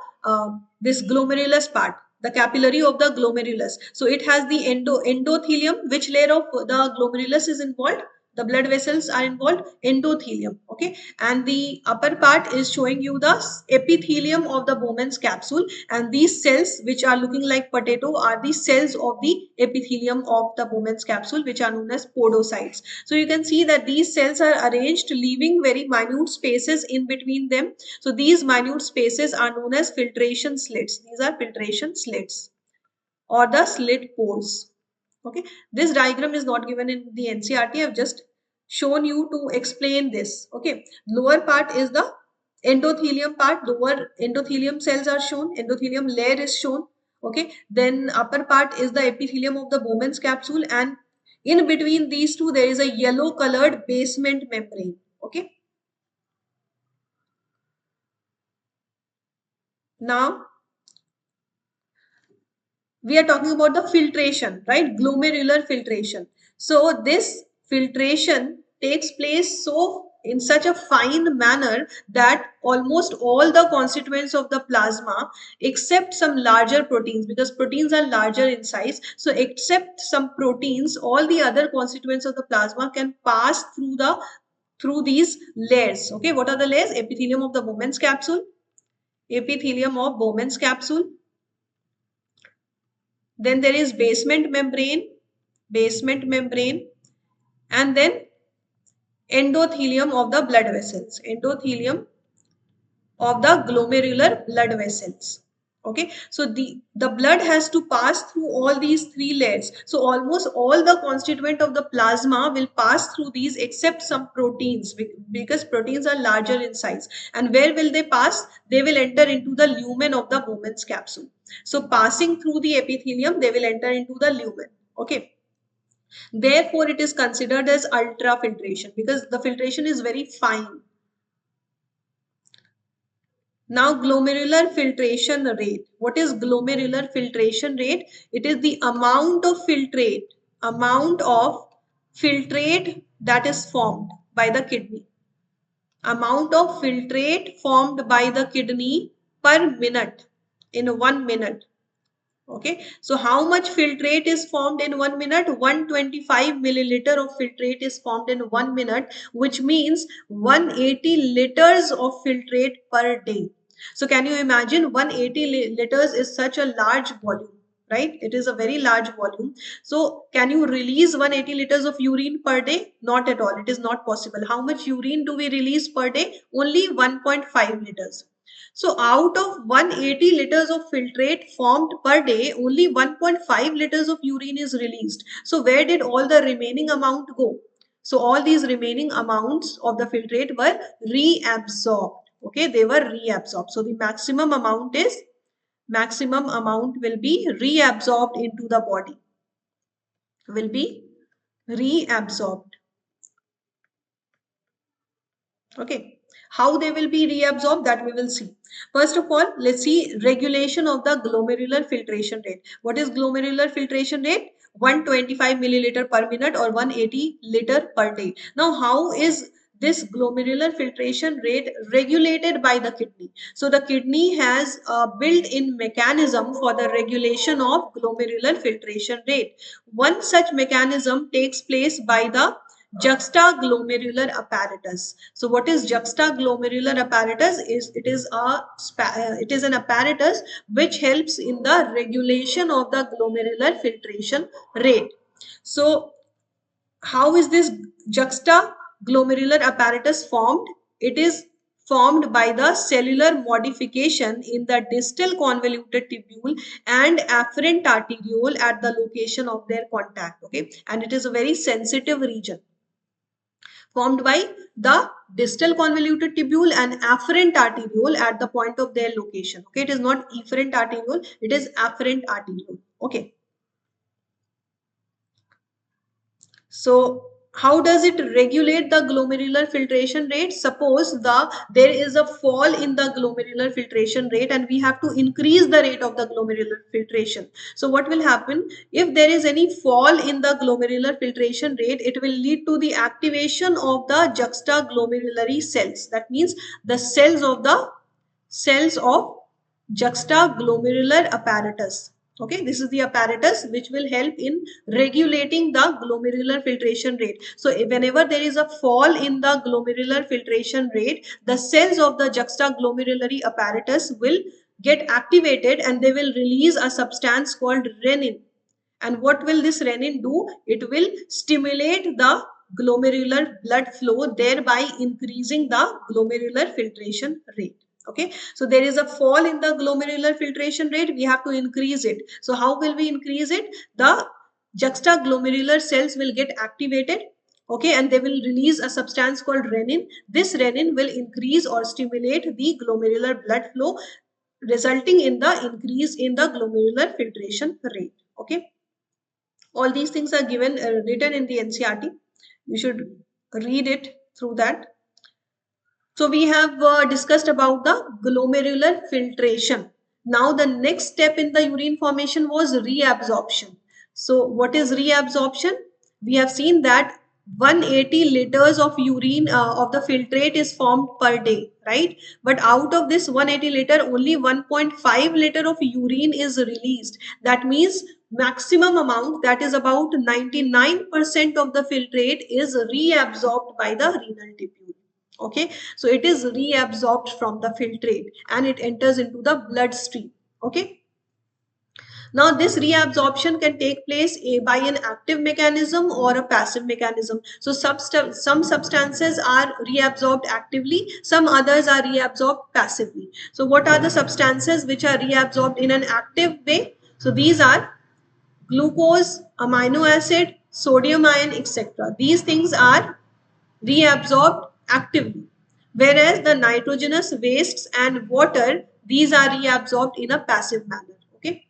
this glomerulus part, the capillary of the glomerulus. So it has the endothelium. Which layer of the glomerulus is involved? The blood vessels are involved, endothelium. Okay, and the upper part is showing you the epithelium of the Bowman's capsule, and these cells which are looking like potato are the cells of the epithelium of the Bowman's capsule, which are known as podocytes. So you can see that these cells are arranged, leaving very minute spaces in between them. So these minute spaces are known as filtration slits. These are filtration slits or the slit pores. Okay, this diagram is not given in the NCERT. I have just shown you to explain this. Okay, lower part is the endothelium part. Lower endothelium cells are shown. Endothelium layer is shown. Okay, then upper part is the epithelium of the Bowman's capsule, and in between these two there is a yellow colored basement membrane. Okay, now we are talking about the filtration, right? Glomerular filtration. So this filtration takes place so in such a fine manner that almost all the constituents of the plasma, except some larger proteins, because proteins are larger in size, so except some proteins, all the other constituents of the plasma can pass through these layers. Okay, what are the layers? Epithelium of the Bowman's capsule, epithelium of Bowman's capsule, then there is basement membrane, and then endothelium of the blood vessels, endothelium of the glomerular blood vessels. Okay, so the blood has to pass through all these three layers. So almost all the constituent of the plasma will pass through these except some proteins, because proteins are larger in size. And where will they pass? They will enter into the lumen of the Bowman's capsule. So passing through the epithelium, they will enter into the lumen. Okay, therefore it is considered as ultrafiltration because the filtration is very fine. Now, glomerular filtration rate. What is glomerular filtration rate? It is the amount of filtrate that is formed by the kidney. Amount of filtrate formed by the kidney per minute in 1 minute. Okay, so how much filtrate is formed in 1 minute? 125 milliliter of filtrate is formed in 1 minute, which means 180 liters of filtrate per day. So can you imagine 180 liters is such a large volume, right? It is a very large volume. So can you release 180 liters of urine per day? Not at all. It is not possible. How much urine do we release per day? Only 1.5 liters. So out of 180 liters of filtrate formed per day, only 1.5 liters of urine is released. So where did all the remaining amount go? So all these remaining amounts of the filtrate were reabsorbed. Okay, they were reabsorbed. So the maximum amount will be reabsorbed into the body. Will be reabsorbed. Okay, how they will be reabsorbed, that we will see. First of all, let's see regulation of the glomerular filtration rate. What is glomerular filtration rate? 125 milliliter per minute or 180 liter per day. Now, how is this glomerular filtration rate regulated by the kidney. So the kidney has a built-in mechanism for the regulation of glomerular filtration rate. One such mechanism takes place by the juxtaglomerular apparatus. So what is juxtaglomerular apparatus? It is an apparatus which helps in the regulation of the glomerular filtration rate. So how is this juxtaglomerular apparatus formed? It is formed by the cellular modification in the distal convoluted tubule and afferent arteriole at the location of their contact. Okay, and it is a very sensitive region formed by the distal convoluted tubule and afferent arteriole at the point of their location. Okay, it is not efferent arteriole, it is afferent arteriole. Okay. So how does it regulate the glomerular filtration rate? Suppose there is a fall in the glomerular filtration rate and we have to increase the rate of the glomerular filtration. So what will happen? If there is any fall in the glomerular filtration rate, it will lead to the activation of the juxtaglomerulary cells. That means the cells of juxtaglomerular apparatus. Okay, this is the apparatus which will help in regulating the glomerular filtration rate. So whenever there is a fall in the glomerular filtration rate, the cells of the juxtaglomerulary apparatus will get activated and they will release a substance called renin. And what will this renin do? It will stimulate the glomerular blood flow, thereby increasing the glomerular filtration rate. Okay, so there is a fall in the glomerular filtration rate, we have to increase it. So how will we increase it? The juxtaglomerular cells will get activated, okay, and they will release a substance called renin. This renin will increase or stimulate the glomerular blood flow, resulting in the increase in the glomerular filtration rate. Okay, all these things are given written in the NCERT. You should read it through that. So we have discussed about the glomerular filtration. Now the next step in the urine formation was reabsorption. So what is reabsorption? We have seen that 180 liters of urine of the filtrate is formed per day, right? But out of this 180 liter, only 1.5 liter of urine is released. That means maximum amount, that is about 99% of the filtrate, is reabsorbed by the renal tubule. Okay, so it is reabsorbed from the filtrate and it enters into the bloodstream. Okay, now this reabsorption can take place by an active mechanism or a passive mechanism. So some substances are reabsorbed actively, some others are reabsorbed passively. So what are the substances which are reabsorbed in an active way? So these are glucose, amino acid, sodium ion, etc. These things are reabsorbed actively, whereas the nitrogenous wastes and water, these are reabsorbed in a passive manner. Okay,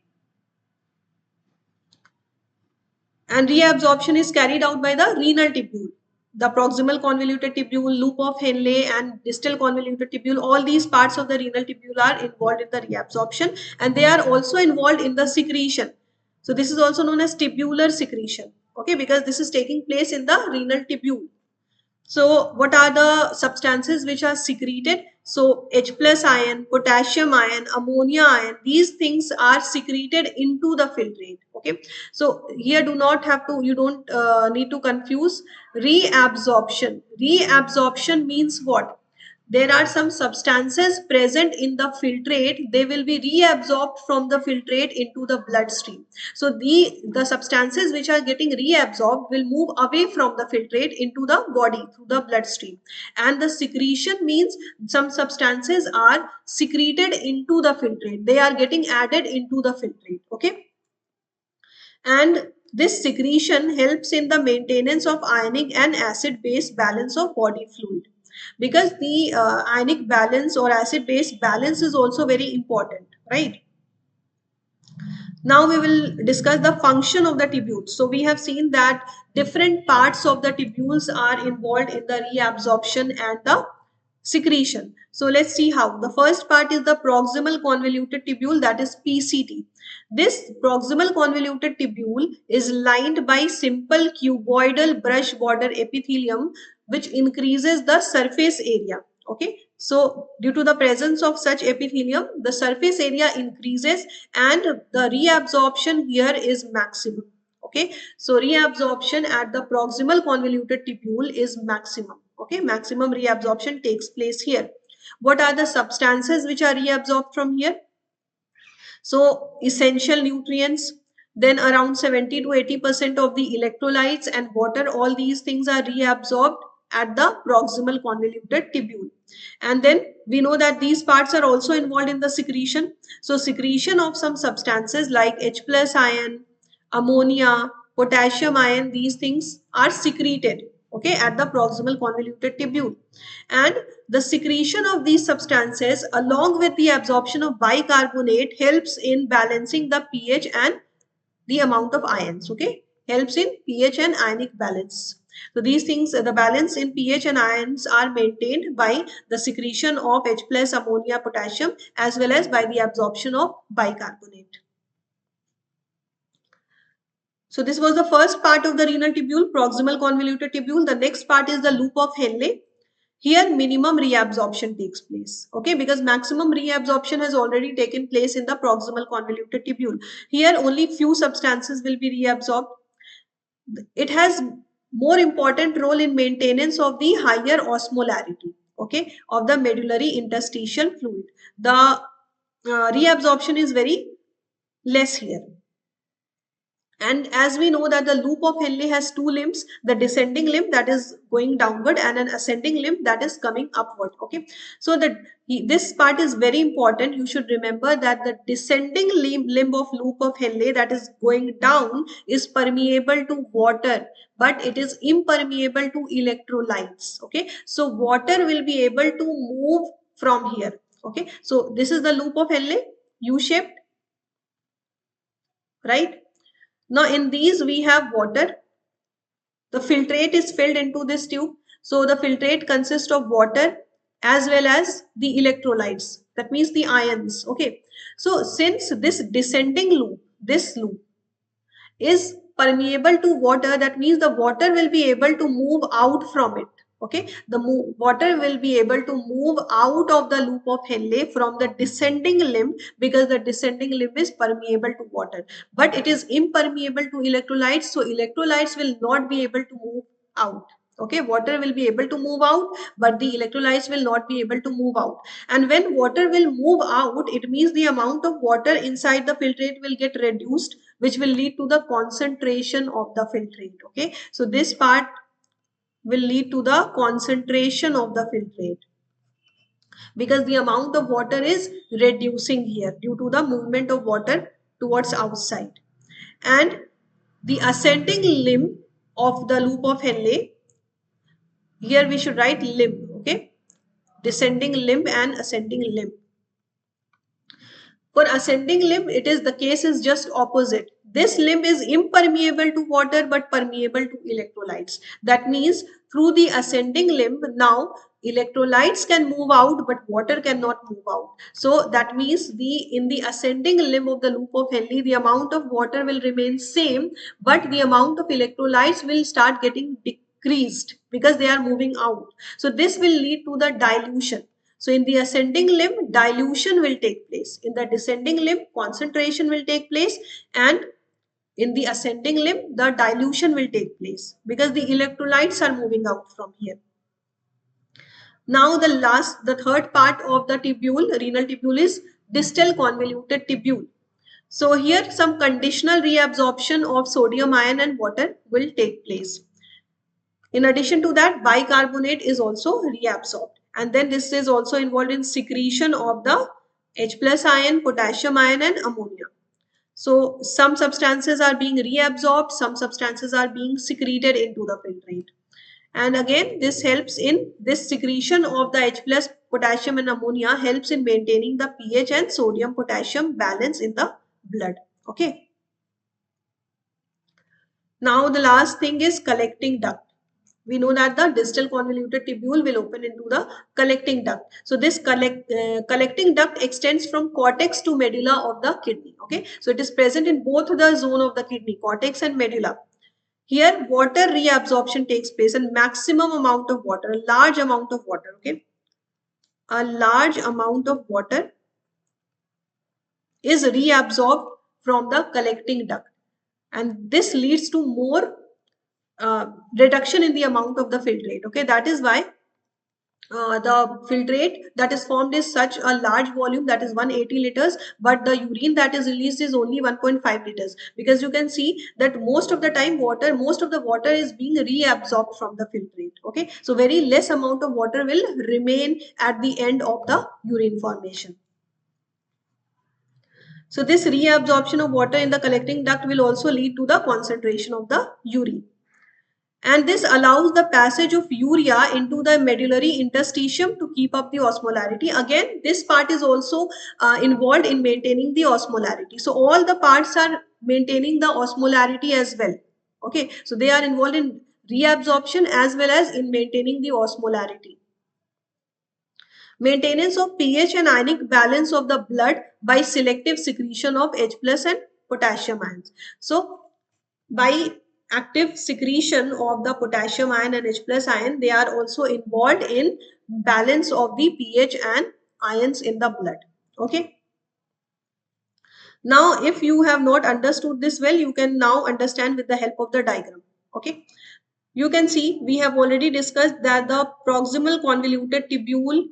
and reabsorption is carried out by the renal tubule, the proximal convoluted tubule, loop of Henle and distal convoluted tubule. All these parts of the renal tubule are involved in the reabsorption and they are also involved in the secretion. So this is also known as tubular secretion, okay, because this is taking place in the renal tubule. So what are the substances which are secreted? So H plus ion, potassium ion, ammonia ion, these things are secreted into the filtrate. Okay, so here you don't need to confuse reabsorption. Reabsorption means what? There are some substances present in the filtrate, they will be reabsorbed from the filtrate into the bloodstream. So the substances which are getting reabsorbed will move away from the filtrate into the body through the bloodstream. And the secretion means some substances are secreted into the filtrate, they are getting added into the filtrate. Okay, and this secretion helps in the maintenance of ionic and acid base balance of body fluid, because the ionic balance or acid base balance is also very important, right? Now we will discuss the function of the tubules. So we have seen that different parts of the tubules are involved in the reabsorption and the secretion. So let's see how. The first part is the proximal convoluted tubule, that is PCT. This proximal convoluted tubule is lined by simple cuboidal brush border epithelium which increases the surface area. Okay, so due to the presence of such epithelium, the surface area increases and the reabsorption here is maximum. Okay, so reabsorption at the proximal convoluted tubule is maximum. Okay, maximum reabsorption takes place here. What are the substances which are reabsorbed from here? So essential nutrients, then around 70 to 80% of the electrolytes and water, all these things are reabsorbed at the proximal convoluted tubule. And then we know that these parts are also involved in the secretion. So secretion of some substances like H plus ion, ammonia, potassium ion, these things are secreted, okay, at the proximal convoluted tubule. And the secretion of these substances along with the absorption of bicarbonate helps in balancing the pH and the amount of ions, okay, helps in pH and ionic balance. So these things, the balance in pH and ions are maintained by the secretion of H plus, ammonia, potassium, as well as by the absorption of bicarbonate. So this was the first part of the renal tubule, proximal convoluted tubule. The next part is the loop of Henle. Here minimum reabsorption takes place, okay, because maximum reabsorption has already taken place in the proximal convoluted tubule. Here only few substances will be reabsorbed. It has more important role in maintenance of the higher osmolarity, okay, of the medullary interstitial fluid. The reabsorption is very less here. And as we know that the loop of Henle has two limbs, the descending limb that is going downward and an ascending limb that is coming upward. Okay, so this part is very important. You should remember that the descending limb of loop of Henle that is going down is permeable to water, but it is impermeable to electrolytes. Okay, so water will be able to move from here. Okay, so this is the loop of Henle, U-shaped, right? Now in these we have water. The filtrate is filled into this tube. So the filtrate consists of water as well as the electrolytes. That means the ions. Okay. So since this descending loop, this loop is permeable to water, that means the water will be able to move out from it. Okay, the water will be able to move out of the loop of Henle from the descending limb, because the descending limb is permeable to water, but it is impermeable to electrolytes, so electrolytes will not be able to move out. Okay, water will be able to move out, but the electrolytes will not be able to move out. And when water will move out, it means the amount of water inside the filtrate will get reduced, which will lead to the concentration of the filtrate. Okay, so this part will lead to the concentration of the filtrate, because the amount of water is reducing here due to the movement of water towards outside. And the ascending limb of the loop of Henle, here we should write limb. Okay, descending limb and ascending limb. For ascending limb, it is the case is just opposite. This limb is impermeable to water but permeable to electrolytes. That means through the ascending limb, now electrolytes can move out but water cannot move out. So that means in the ascending limb of the loop of Henle, the amount of water will remain same, but the amount of electrolytes will start getting decreased because they are moving out. So this will lead to the dilution. So in the ascending limb, dilution will take place. In the descending limb, concentration will take place, and in the ascending limb, the dilution will take place because the electrolytes are moving out from here. Now the third part of the tubule, renal tubule, is distal convoluted tubule. So here some conditional reabsorption of sodium ion and water will take place. In addition to that, bicarbonate is also reabsorbed. And then this is also involved in secretion of the H plus ion, potassium ion and ammonia. So some substances are being reabsorbed, some substances are being secreted into the filtrate. And again, this helps in this secretion of the H plus, potassium and ammonia helps in maintaining the pH and sodium potassium balance in the blood. Okay. Now the last thing is collecting duct. We know that the distal convoluted tubule will open into the collecting duct. So this collecting duct extends from cortex to medulla of the kidney. Okay, so it is present in both the zone of the kidney, cortex and medulla. Here water reabsorption takes place, and maximum amount of water, a large amount of water, okay, a large amount of water is reabsorbed from the collecting duct, and this leads to more reduction in the amount of the filtrate. Okay, that is why the filtrate that is formed is such a large volume, that is 180 liters, but the urine that is released is only 1.5 liters, because you can see that most of the time most of the water is being reabsorbed from the filtrate. Okay, so very less amount of water will remain at the end of the urine formation. So this reabsorption of water in the collecting duct will also lead to the concentration of the urine. And this allows the passage of urea into the medullary interstitium to keep up the osmolarity. Again, this part is also involved in maintaining the osmolarity. So all the parts are maintaining the osmolarity as well. Okay, so they are involved in reabsorption as well as in maintaining the osmolarity. Maintenance of pH and ionic balance of the blood by selective secretion of H plus and potassium ions. So by active secretion of the potassium ion and H plus ion, they are also involved in balance of the pH and ions in the blood. Okay. Now, if you have not understood this well, you can now understand with the help of the diagram. Okay. You can see we have already discussed that the proximal convoluted tubule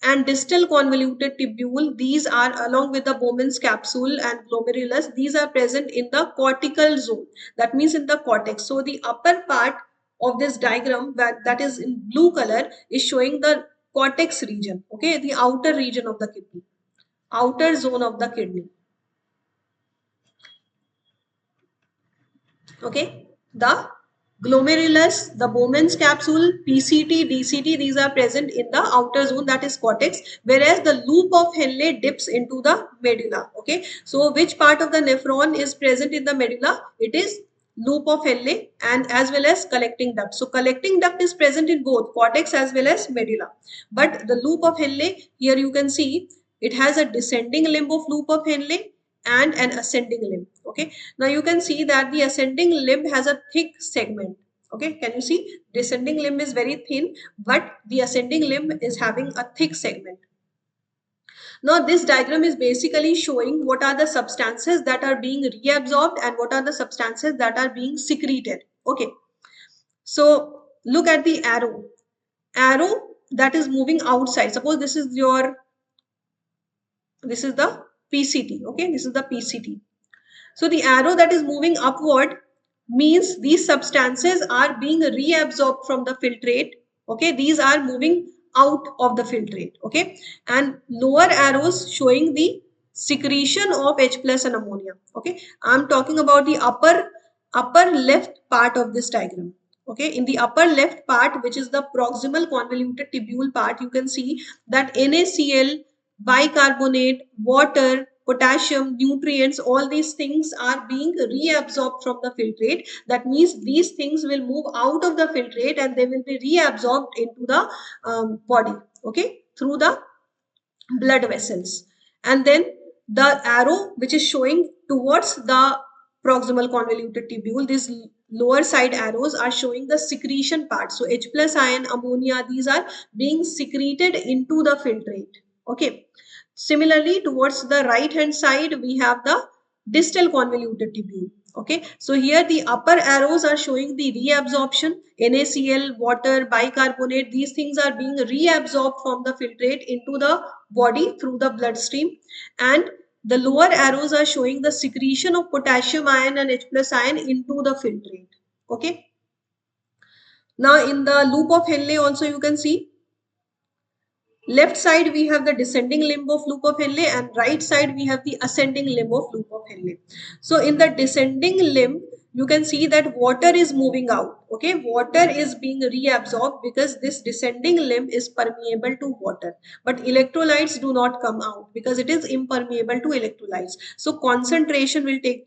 and distal convoluted tubule, these are along with the Bowman's capsule and glomerulus, these are present in the cortical zone, that means in the cortex. So the upper part of this diagram that is in blue color is showing the cortex region, okay, the outer region of the kidney, outer zone of the kidney. Okay, the glomerulus, the Bowman's capsule, PCT, DCT, these are present in the outer zone, that is cortex, whereas the loop of Henle dips into the medulla. Okay, so which part of the nephron is present in the medulla? It is loop of Henle and as well as collecting duct. So collecting duct is present in both cortex as well as medulla, but the loop of Henle, here you can see it has a descending limb of loop of Henle and an ascending limb. Okay, now you can see that the ascending limb has a thick segment. Okay, can you see descending limb is very thin, but the ascending limb is having a thick segment. Now this diagram is basically showing what are the substances that are being reabsorbed and what are the substances that are being secreted. Okay, so look at the arrow that is moving outside. Suppose this is the PCT. Okay, this is the PCT. So the arrow that is moving upward means these substances are being reabsorbed from the filtrate. Okay, these are moving out of the filtrate. Okay, and lower arrows showing the secretion of H plus and ammonia. Okay, I'm talking about the upper left part of this diagram. Okay, in the upper left part, which is the proximal convoluted tubule part, you can see that NaCl, bicarbonate, water, potassium, nutrients, all these things are being reabsorbed from the filtrate. That means these things will move out of the filtrate and they will be reabsorbed into the body, okay, through the blood vessels. And then the arrow which is showing towards the proximal convoluted tubule, these lower side arrows are showing the secretion part. So H plus ion, ammonia, these are being secreted into the filtrate. Okay. Similarly, towards the right hand side, we have the distal convoluted tubule. Okay, so here the upper arrows are showing the reabsorption, NaCl, water, bicarbonate, these things are being reabsorbed from the filtrate into the body through the bloodstream, and the lower arrows are showing the secretion of potassium ion and H plus ion into the filtrate. Okay, now in the loop of Henle also you can see left side we have the descending limb of loop of Henle and right side we have the ascending limb of loop of Henle. So in the descending limb, you can see that water is moving out. Okay, water is being reabsorbed because this descending limb is permeable to water, but electrolytes do not come out because it is impermeable to electrolytes. So concentration will take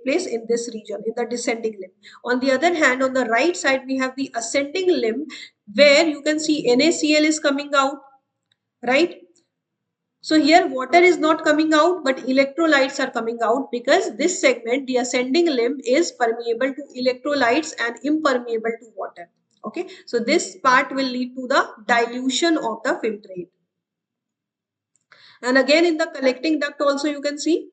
place in this region, in the descending limb. On the other hand, on the right side we have the ascending limb where you can see NaCl is coming out, right? So here water is not coming out, but electrolytes are coming out, because this segment, the ascending limb, is permeable to electrolytes and impermeable to water. Okay, so this part will lead to the dilution of the filtrate. And again in the collecting duct also you can see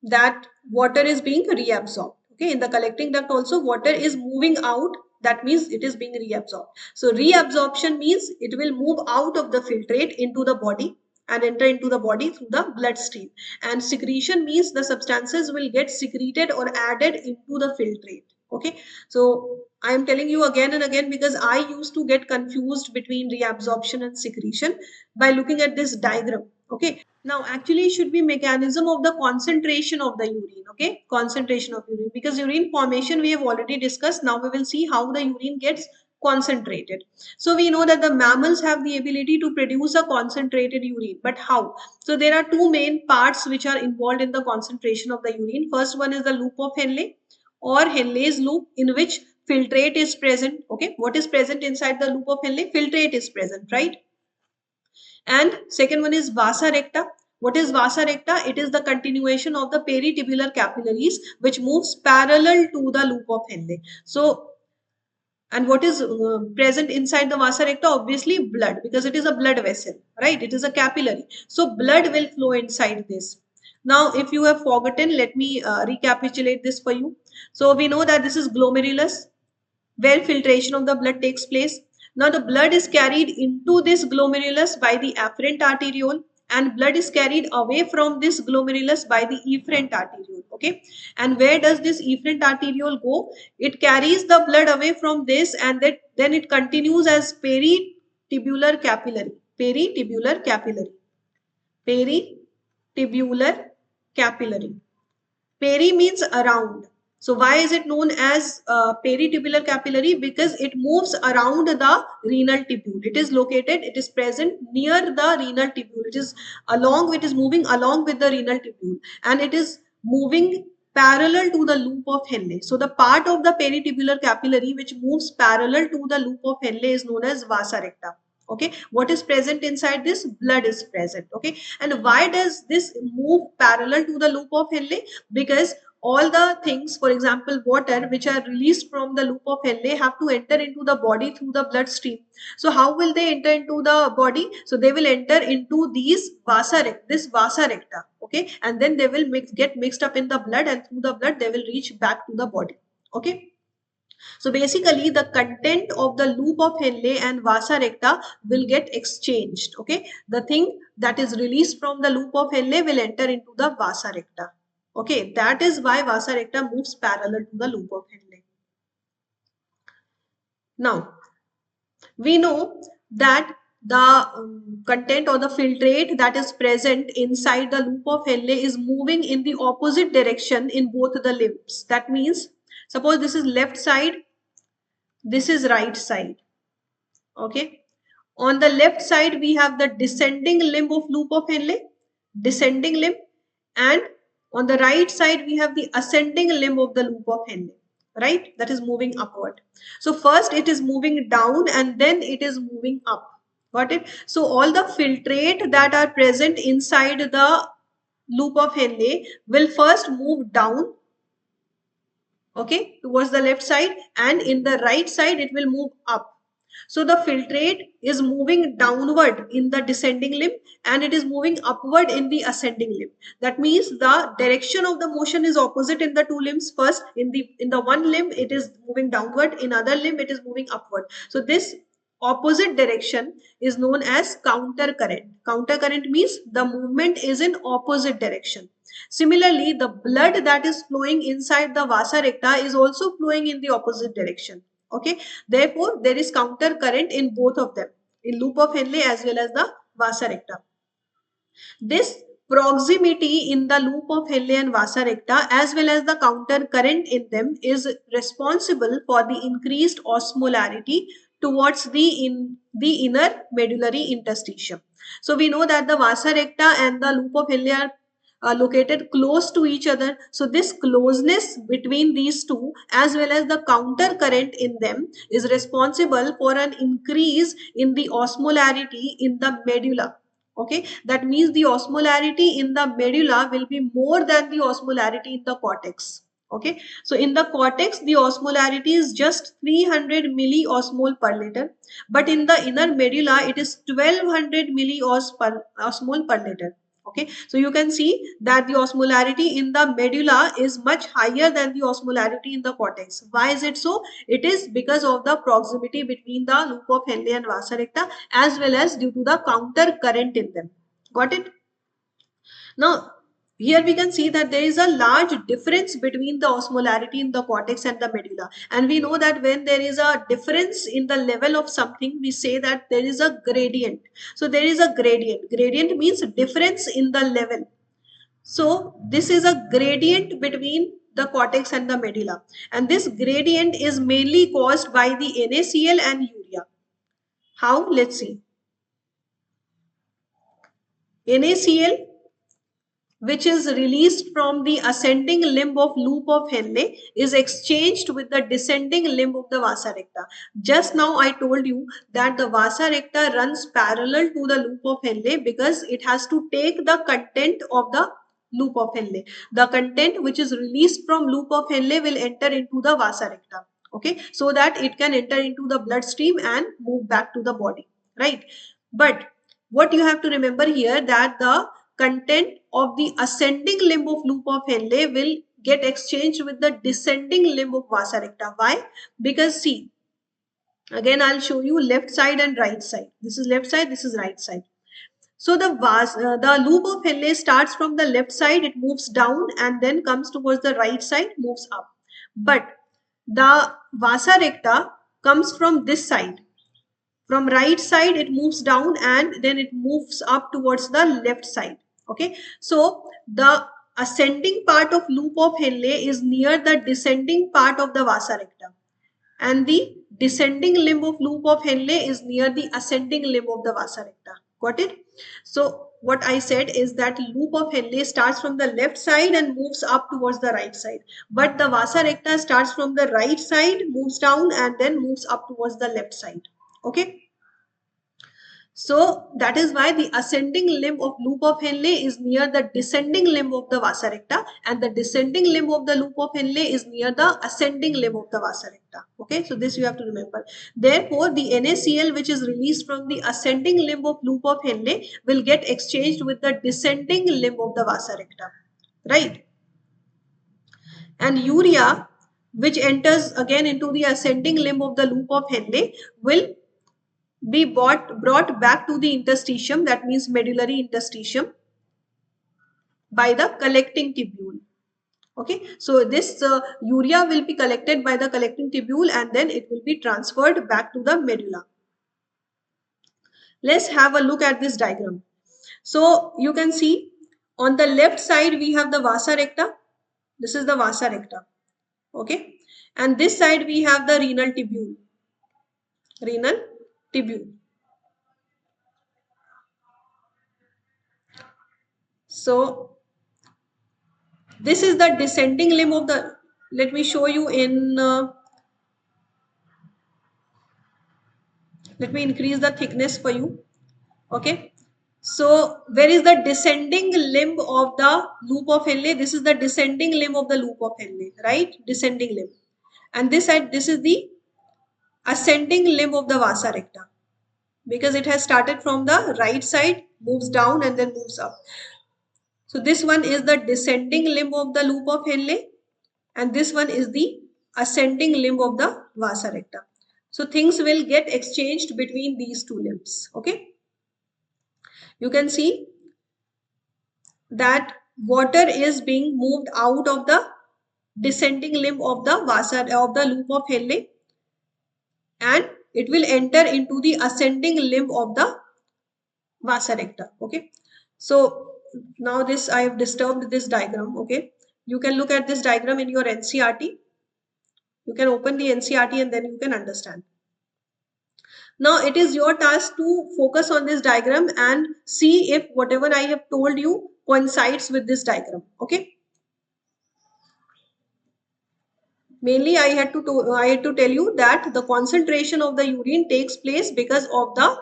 that water is being reabsorbed. Okay, in the collecting duct also water is moving out, that means it is being reabsorbed. So reabsorption means it will move out of the filtrate into the body and enter into the body through the bloodstream. And secretion means the substances will get secreted or added into the filtrate. Okay, so I am telling you again and again because I used to get confused between reabsorption and secretion by looking at this diagram. Okay, now actually it should be mechanism of the concentration of the urine. Okay, concentration of urine, because urine formation we have already discussed. Now we will see how the urine gets concentrated. So we know that the mammals have the ability to produce a concentrated urine, but how? So there are two main parts which are involved in the concentration of the urine. First one is the loop of Henle or Henle's loop, in which filtrate is present. Okay, what is present inside the loop of Henle? Filtrate is present, right? And second one is vasa recta. What is vasa recta? It is the continuation of the peritubular capillaries which moves parallel to the loop of Henle. So, and what is present inside the vasa recta? Obviously blood, because it is a blood vessel, right? It is a capillary. So blood will flow inside this. Now, if you have forgotten, let me recapitulate this for you. So we know that this is glomerulus, where filtration of the blood takes place. Now the blood is carried into this glomerulus by the afferent arteriole, and blood is carried away from this glomerulus by the efferent arteriole. Okay, and where does this efferent arteriole go? It carries the blood away from this, and then it continues as peritubular capillary. Peritubular capillary. Peritubular capillary. Peri means around. So why is it known as peritubular capillary? Because it moves around the renal tubule. It is located, it is present near the renal tubule. It is moving along with the renal tubule, and it is moving parallel to the loop of Henle. So the part of the peritubular capillary which moves parallel to the loop of Henle is known as vasa recta. Okay, what is present inside this? Blood is present. Okay, and why does this move parallel to the loop of Henle? Because all the things, for example water, which are released from the loop of Henle have to enter into the body through the bloodstream. So how will they enter into the body? So they will enter into these this vasa recta. Okay, and then they will get mixed up in the blood, and through the blood they will reach back to the body. Okay, so basically the content of the loop of Henle and vasa recta will get exchanged. Okay, the thing that is released from the loop of Henle will enter into the vasa recta. Okay, that is why vasa recta moves parallel to the loop of Henle. Now, we know that the content or the filtrate that is present inside the loop of Henle is moving in the opposite direction in both the limbs. That means, suppose this is left side, this is right side. Okay, on the left side we have the descending limb of loop of Henle, descending limb, and on the right side we have the ascending limb of the loop of Henle, right? That is moving upward. So first it is moving down and then it is moving up. Got it? So all the filtrate that are present inside the loop of Henle will first move down, okay, towards the left side, and in the right side it will move up. So the filtrate is moving downward in the descending limb and it is moving upward in the ascending limb. That means the direction of the motion is opposite in the two limbs. First, in the one limb it is moving downward, in other limb it is moving upward. So this opposite direction is known as counter current. Counter current means the movement is in opposite direction. Similarly, the blood that is flowing inside the vasa recta is also flowing in the opposite direction. Okay, therefore there is counter current in both of them, in loop of Henle as well as the vasa recta. This proximity in the loop of Henle and vasa recta as well as the counter current in them is responsible for the increased osmolarity towards the inner medullary interstitium. So we know that the vasa recta and the loop of Henle are located close to each other. So this closeness between these two as well as the counter current in them is responsible for an increase in the osmolarity in the medulla. Okay, that means the osmolarity in the medulla will be more than the osmolarity in the cortex. Okay, so in the cortex, the osmolarity is just 300 milliosmol per liter, but in the inner medulla, it is 1200 milliosmol per liter. Okay, so you can see that the osmolarity in the medulla is much higher than the osmolarity in the cortex. Why is it so? It is because of the proximity between the loop of Henle and vasa recta, as well as due to the counter current in them. Got it? Now, here we can see that there is a large difference between the osmolarity in the cortex and the medulla. And we know that when there is a difference in the level of something, we say that there is a gradient. So there is a gradient. Gradient means difference in the level. So this is a gradient between the cortex and the medulla. And this gradient is mainly caused by the NaCl and urea. How? Let's see. NaCl, which is released from the ascending limb of loop of Henle, is exchanged with the descending limb of the vasa recta. Just now I told you that the vasa recta runs parallel to the loop of Henle because it has to take the content of the loop of Henle. The content which is released from loop of Henle will enter into the vasa recta. Okay, so that it can enter into the bloodstream and move back to the body, right? But what you have to remember here, that the content of the ascending limb of loop of Henle will get exchanged with the descending limb of vasa recta. Why? Because see, again I'll show you left side and right side. This is left side, this is right side. So the loop of Henle starts from the left side, it moves down and then comes towards the right side, moves up. But the vasa recta comes from this side. From right side, it moves down and then it moves up towards the left side. Okay, so the ascending part of loop of Henle is near the descending part of the vasa recta, and the descending limb of loop of Henle is near the ascending limb of the vasa recta. Got it? So what I said is that loop of Henle starts from the left side and moves up towards the right side, but the vasa recta starts from the right side, moves down and then moves up towards the left side. Okay, so that is why the ascending limb of loop of Henle is near the descending limb of the vasa recta, and the descending limb of the loop of Henle is near the ascending limb of the vasa recta. Okay, so this you have to remember. Therefore, the NaCl which is released from the ascending limb of loop of Henle will get exchanged with the descending limb of the vasa recta, right? And urea, which enters again into the ascending limb of the loop of Henle, will be brought back to the interstitium, that means medullary interstitium, by the collecting tubule. Okay, so this urea will be collected by the collecting tubule and then it will be transferred back to the medulla. Let's have a look at this diagram. So you can see on the left side we have the vasa recta. This is the vasa recta. Okay, and this side we have the renal tubule. Renal tubule. So this is the descending limb of the, let me show you in, let me increase the thickness for you. Okay. So where is the descending limb of the loop of Henle? This is the descending limb of the loop of Henle, right? Descending limb. And this side, this is the ascending limb of the vasa recta, because it has started from the right side, moves down and then moves up. So this one is the descending limb of the loop of Henle, and this one is the ascending limb of the vasa recta. So things will get exchanged between these two limbs. Okay, you can see that water is being moved out of the descending limb of the vasa of the loop of Henle, and it will enter into the ascending limb of the vasa recta. Okay, so now this, I have disturbed this diagram. Okay, you can look at this diagram in your NCERT. You can open the NCERT and then you can understand. Now it is your task to focus on this diagram and see if whatever I have told you coincides with this diagram. Okay. Mainly I had to tell you that the concentration of the urine takes place because of the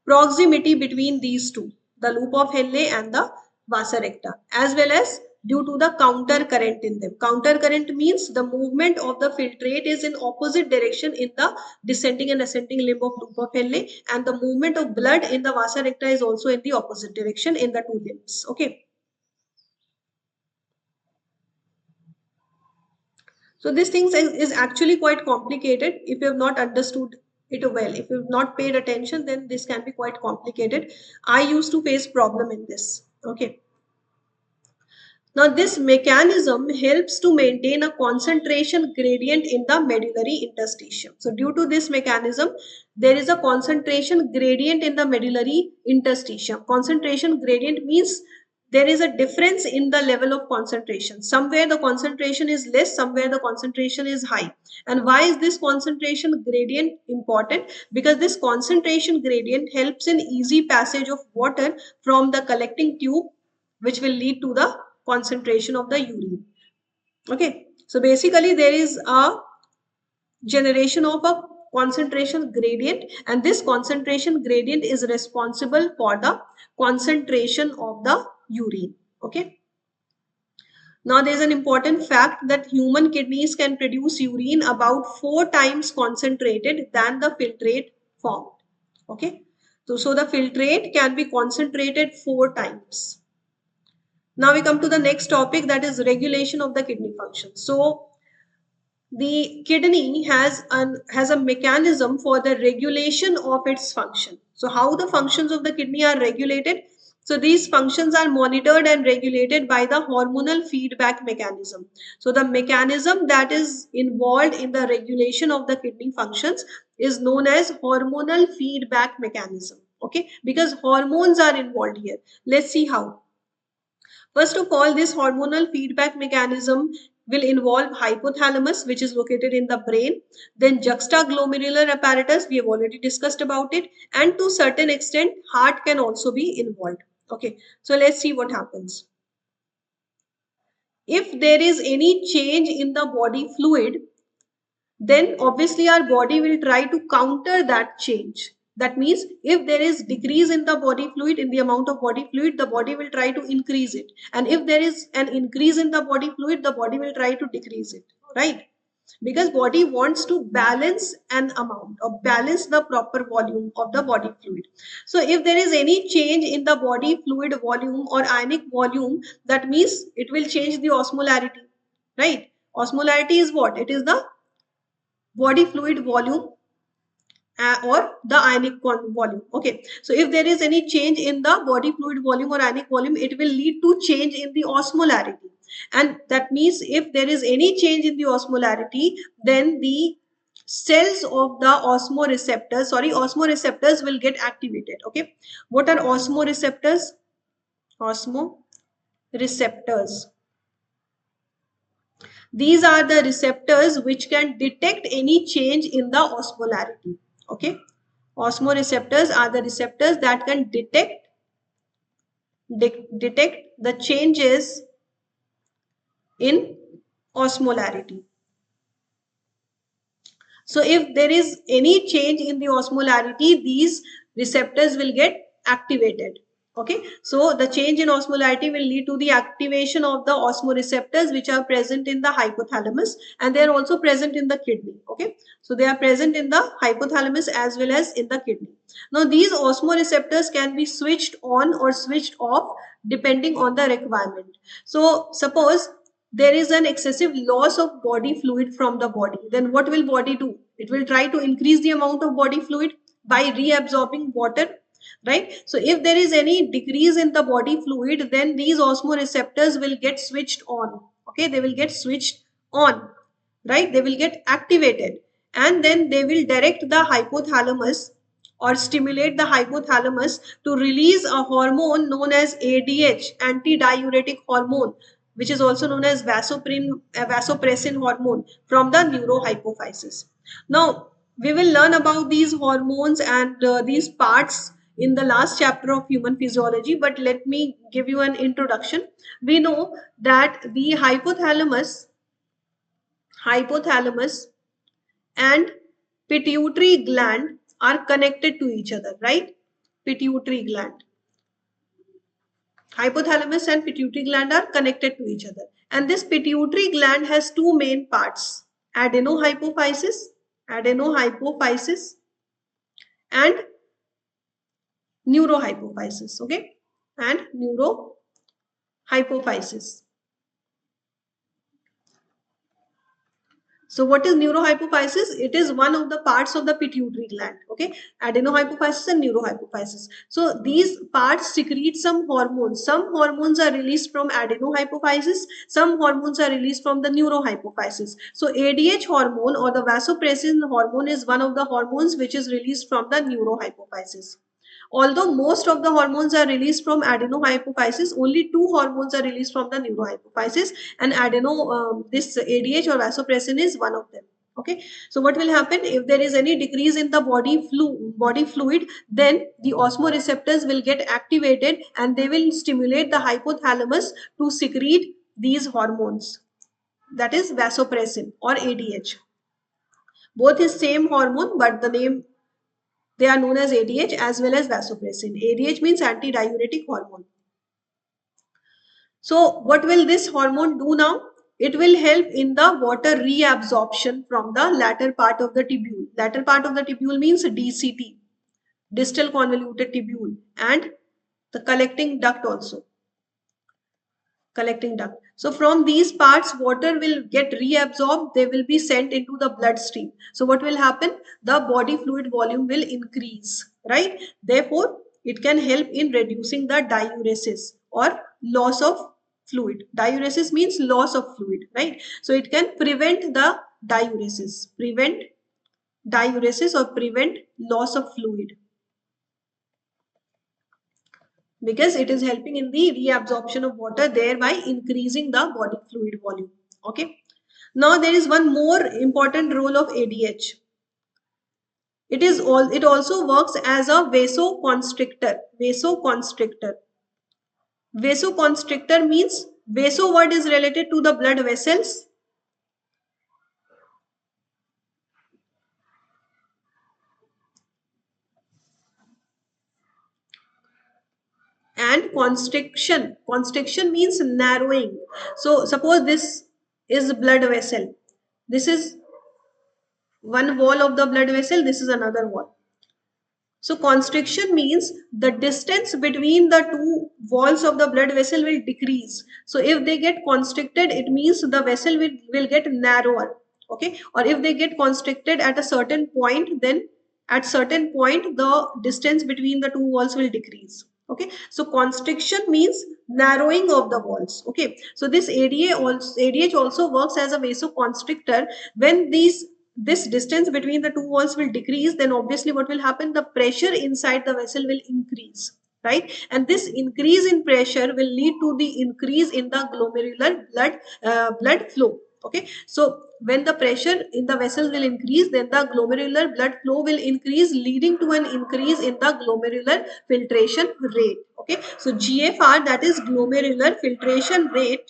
proximity between these two. the loop of Henle and the vasa recta, as well as due to the counter current in them. Counter current means the movement of the filtrate is in opposite direction in the descending and ascending limb of loop of Henle, and the movement of blood in the vasa recta is also in the opposite direction in the two limbs. Okay. So this thing is actually quite complicated if you have not understood it well. If you have not paid attention, then this can be quite complicated. I used to face problem in this. Okay. Now this mechanism helps to maintain a concentration gradient in the medullary interstitium. So due to this mechanism, there is a concentration gradient in the medullary interstitium. Concentration gradient means there is a difference in the level of concentration. Somewhere the concentration is less, somewhere the concentration is high. And why is this concentration gradient important? Because this concentration gradient helps in easy passage of water from the collecting tube, which will lead to the concentration of the urine. Okay, so basically there is a generation of a concentration gradient, and this concentration gradient is responsible for the concentration of the urine. Okay. Now there is an important fact that human kidneys can produce urine about 4 times concentrated than the filtrate formed. Okay. So the filtrate can be concentrated 4 times. Now we come to the next topic, that is regulation of the kidney function. So the kidney has a mechanism for the regulation of its function. So how the functions of the kidney are regulated? So these functions are monitored and regulated by the hormonal feedback mechanism. So the mechanism that is involved in the regulation of the kidney functions is known as hormonal feedback mechanism. Okay, because hormones are involved here. Let's see how. First of all, this hormonal feedback mechanism will involve hypothalamus, which is located in the brain, then juxtaglomerular apparatus, we have already discussed about it, and to certain extent, heart can also be involved. Okay, so let's see what happens. If there is any change in the body fluid, then obviously our body will try to counter that change. That means if there is decrease in the body fluid, in the amount of body fluid, the body will try to increase it. And if there is an increase in the body fluid, the body will try to decrease it, right? Because body wants to balance an amount or balance the proper volume of the body fluid. So if there is any change in the body fluid volume or ionic volume, that means it will change the osmolarity, right? Osmolarity is what? It is the body fluid volume or the ionic volume. Okay, so if there is any change in the body fluid volume or ionic volume, it will lead to change in the osmolarity, and that means if there is any change in the osmolarity, then the cells of the osmoreceptors will get activated. Okay, what are osmoreceptors? Osmoreceptors, these are the receptors which can detect any change in the osmolarity. Okay, osmoreceptors are the receptors that can detect the changes in osmolarity. So if there is any change in the osmolarity, these receptors will get activated. Okay, so the change in osmolarity will lead to the activation of the osmoreceptors, which are present in the hypothalamus, and they are also present in the kidney. Okay, so they are present in the hypothalamus as well as in the kidney. Now these osmoreceptors can be switched on or switched off depending on the requirement. So suppose there is an excessive loss of body fluid from the body, then what will body do? It will try to increase the amount of body fluid by reabsorbing water, right? So if there is any decrease in the body fluid, then these osmoreceptors will get switched on. Okay, they will get switched on, right? They will get activated, and then they will direct the hypothalamus or stimulate the hypothalamus to release a hormone known as ADH, antidiuretic hormone, which is also known as vasopressin hormone, from the neurohypophysis. Now, we will learn about these hormones and these parts in the last chapter of human physiology, but let me give you an introduction. We know that the hypothalamus and pituitary gland are connected to each other, right? Pituitary gland. Hypothalamus and pituitary gland are connected to each other. And this pituitary gland has two main parts, adenohypophysis, adenohypophysis and neurohypophysis, okay? And neurohypophysis. So what is neurohypophysis? It is one of the parts of the pituitary gland, okay? Adenohypophysis and neurohypophysis. So these parts secrete some hormones. Some hormones are released from adenohypophysis. Some hormones are released from the neurohypophysis. So ADH hormone or the vasopressin hormone is one of the hormones which is released from the neurohypophysis. Although most of the hormones are released from adenohypophysis, only two hormones are released from the neurohypophysis, and this ADH or vasopressin is one of them. Okay, so what will happen if there is any decrease in the body fluid? Then the osmoreceptors will get activated and they will stimulate the hypothalamus to secrete these hormones, that is vasopressin or ADH. Both is same hormone, but the name, they are known as ADH as well as vasopressin. ADH means antidiuretic hormone. So what will this hormone do now? It will help in the water reabsorption from the latter part of the tubule. Latter part of the tubule means DCT, distal convoluted tubule, and the collecting duct also. Collecting duct. So from these parts, water will get reabsorbed. They will be sent into the bloodstream. So what will happen? The body fluid volume will increase, right? Therefore, it can help in reducing the diuresis or loss of fluid. Diuresis means loss of fluid, right? So it can prevent the diuresis, or prevent loss of fluid, because it is helping in the reabsorption of water, thereby increasing the body fluid volume. Okay. Now there is one more important role of ADH. It also works as a vasoconstrictor. Vasoconstrictor means vaso word is related to the blood vessels, and constriction means narrowing. So suppose this is blood vessel. This is one wall of the blood vessel, this is another wall. So constriction means the distance between the two walls of the blood vessel will decrease. So if they get constricted, it means the vessel will get narrower. Okay. Or if they get constricted at a certain point, then at certain point, the distance between the two walls will decrease. Okay. So constriction means narrowing of the walls. Okay. So this ADH also works as a vasoconstrictor. When this distance between the two walls will decrease, then obviously what will happen? The pressure inside the vessel will increase, right? And this increase in pressure will lead to the increase in the glomerular blood flow. Okay, so when the pressure in the vessel will increase, then the glomerular blood flow will increase, leading to an increase in the glomerular filtration rate. Okay, so GFR, that is glomerular filtration rate,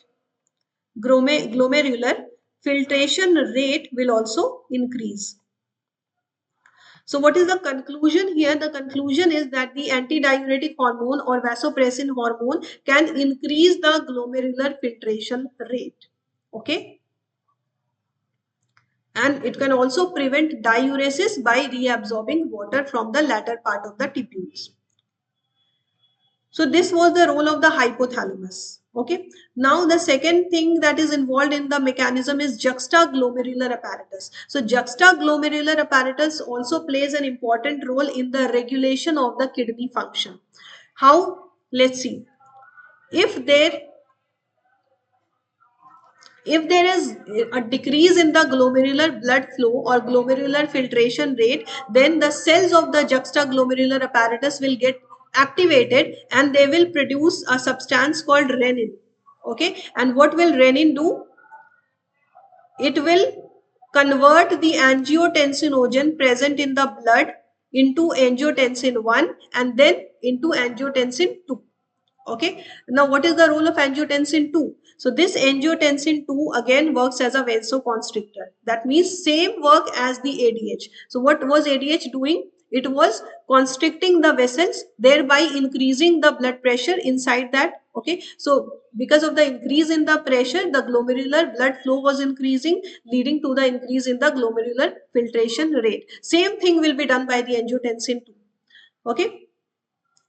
glomerular filtration rate will also increase. So what is the conclusion here? The conclusion is that the antidiuretic hormone or vasopressin hormone can increase the glomerular filtration rate. Okay. And it can also prevent diuresis by reabsorbing water from the latter part of the tubules. So this was the role of the hypothalamus. Okay. Now the second thing that is involved in the mechanism is juxtaglomerular apparatus. So juxtaglomerular apparatus also plays an important role in the regulation of the kidney function. How? Let's see. If there is a decrease in the glomerular blood flow or glomerular filtration rate, then the cells of the juxtaglomerular apparatus will get activated and they will produce a substance called renin. Okay, and what will renin do? It will convert the angiotensinogen present in the blood into angiotensin 1 and then into angiotensin 2. Okay. Now, what is the role of angiotensin 2? So, this angiotensin 2 again works as a vasoconstrictor. That means same work as the ADH. So, what was ADH doing? it was constricting the vessels, thereby increasing the blood pressure inside that. Okay, so because of the increase in the pressure, the glomerular blood flow was increasing, leading to the increase in the glomerular filtration rate. Same thing will be done by the angiotensin 2. Okay,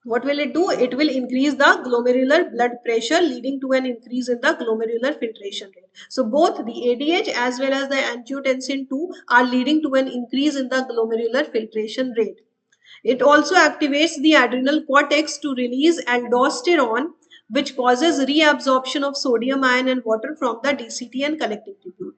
what will it do? It will increase the glomerular blood pressure, leading to an increase in the glomerular filtration rate. So both the ADH as well as the angiotensin 2 are leading to an increase in the glomerular filtration rate. It also activates the adrenal cortex to release aldosterone, which causes reabsorption of sodium ion and water from the DCT and collecting tubule.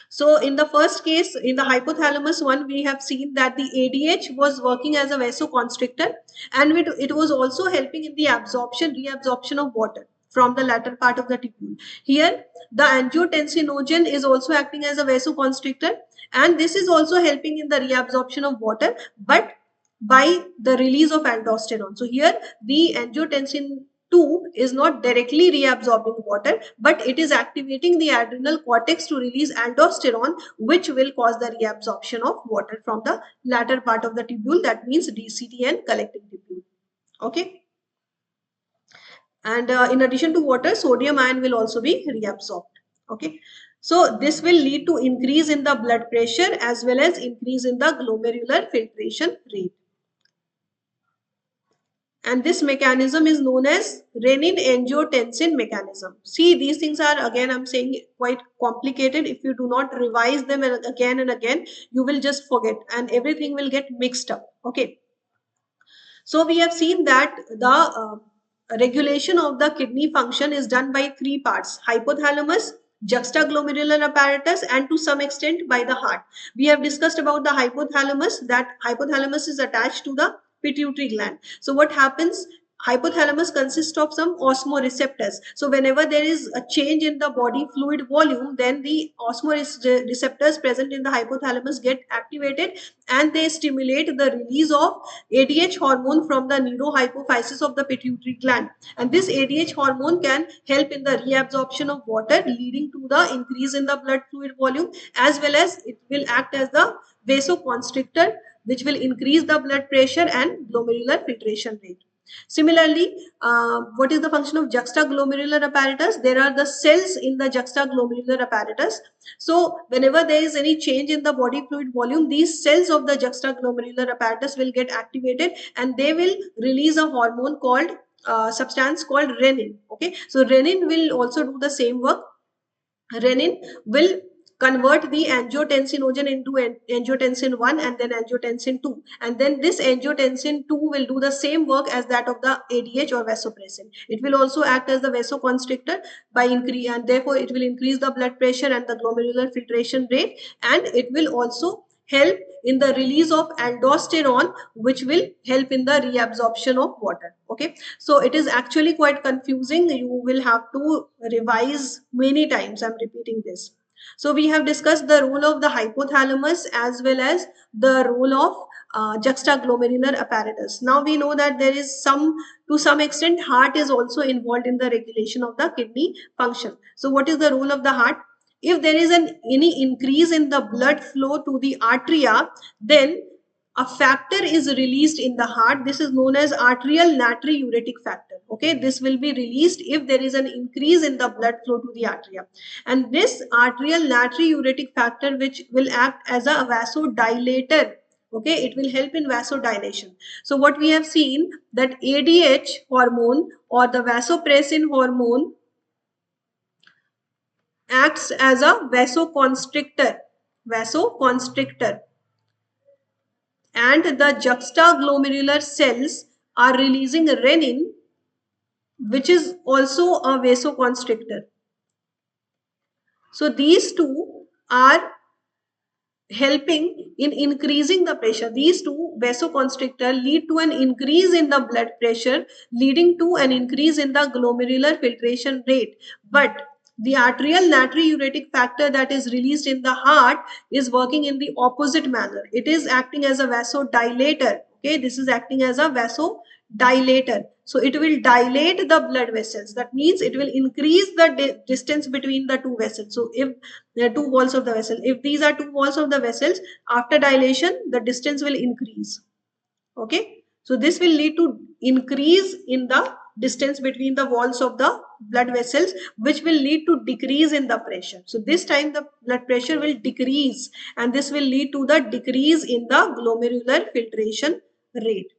So in the first case, in the hypothalamus one, we have seen that the ADH was working as a vasoconstrictor, and it was also helping in the reabsorption of water from the latter part of the tubule. Here, the angiotensinogen is also acting as a vasoconstrictor, and this is also helping in the reabsorption of water, but by the release of aldosterone. So here, the angiotensin 2 is not directly reabsorbing water, but it is activating the adrenal cortex to release aldosterone, which will cause the reabsorption of water from the latter part of the tubule, that means DCT and collecting tubule. Okay, and in addition to water, sodium ion will also be reabsorbed. Okay, so this will lead to increase in the blood pressure as well as increase in the glomerular filtration rate. And this mechanism is known as renin-angiotensin mechanism. See, these things are, again, I'm saying, quite complicated. If you do not revise them again and again, you will just forget and everything will get mixed up. Okay. So we have seen that the regulation of the kidney function is done by three parts: hypothalamus, juxtaglomerular apparatus, and to some extent by the heart. We have discussed about the hypothalamus, that hypothalamus is attached to the pituitary gland. So what happens? Hypothalamus consists of some osmoreceptors. So whenever there is a change in the body fluid volume, then the osmoreceptors present in the hypothalamus get activated, and they stimulate the release of ADH hormone from the neurohypophysis of the pituitary gland. And this ADH hormone can help in the reabsorption of water, leading to the increase in the blood fluid volume, as well as it will act as the vasoconstrictor, which will increase the blood pressure and glomerular filtration rate. Similarly, what is the function of juxtaglomerular apparatus? There are the cells in the juxtaglomerular apparatus. So whenever there is any change in the body fluid volume, these cells of the juxtaglomerular apparatus will get activated, and they will release a hormone called substance called renin. Okay, so renin will also do the same work. Renin will convert the angiotensinogen into angiotensin 1 and then angiotensin 2, and then this angiotensin 2 will do the same work as that of the ADH or vasopressin. It will also act as the vasoconstrictor by increase, and therefore it will increase the blood pressure and the glomerular filtration rate, and it will also help in the release of aldosterone, which will help in the reabsorption of water. Okay, so it is actually quite confusing. You will have to revise many times. I'm repeating this. So we have discussed the role of the hypothalamus as well as the role of juxtaglomerular apparatus. Now we know that there is to some extent, heart is also involved in the regulation of the kidney function. So what is the role of the heart? If there is any increase in the blood flow to the atria, then a factor is released in the heart. This is known as arterial natriuretic factor. Okay, this will be released if there is an increase in the blood flow to the atria, and this arterial natriuretic factor, which will act as a vasodilator. Okay, it will help in vasodilation. So what we have seen, that ADH hormone or the vasopressin hormone acts as a vasoconstrictor, and the juxtaglomerular cells are releasing renin, which is also a vasoconstrictor. So these two are helping in increasing the pressure. These two vasoconstrictor lead to an increase in the blood pressure, leading to an increase in the glomerular filtration rate. But the arterial natriuretic factor that is released in the heart is working in the opposite manner. It is acting as a vasodilator. Okay, this is acting as a vasodilator. dilator. So it will dilate the blood vessels. That means it will increase the distance between the two vessels. So if there are two walls of the vessel, if these are two walls of the vessels, after dilation, the distance will increase. Okay. So this will lead to increase in the distance between the walls of the blood vessels, which will lead to decrease in the pressure. So this time the blood pressure will decrease, and this will lead to the decrease in the glomerular filtration rate.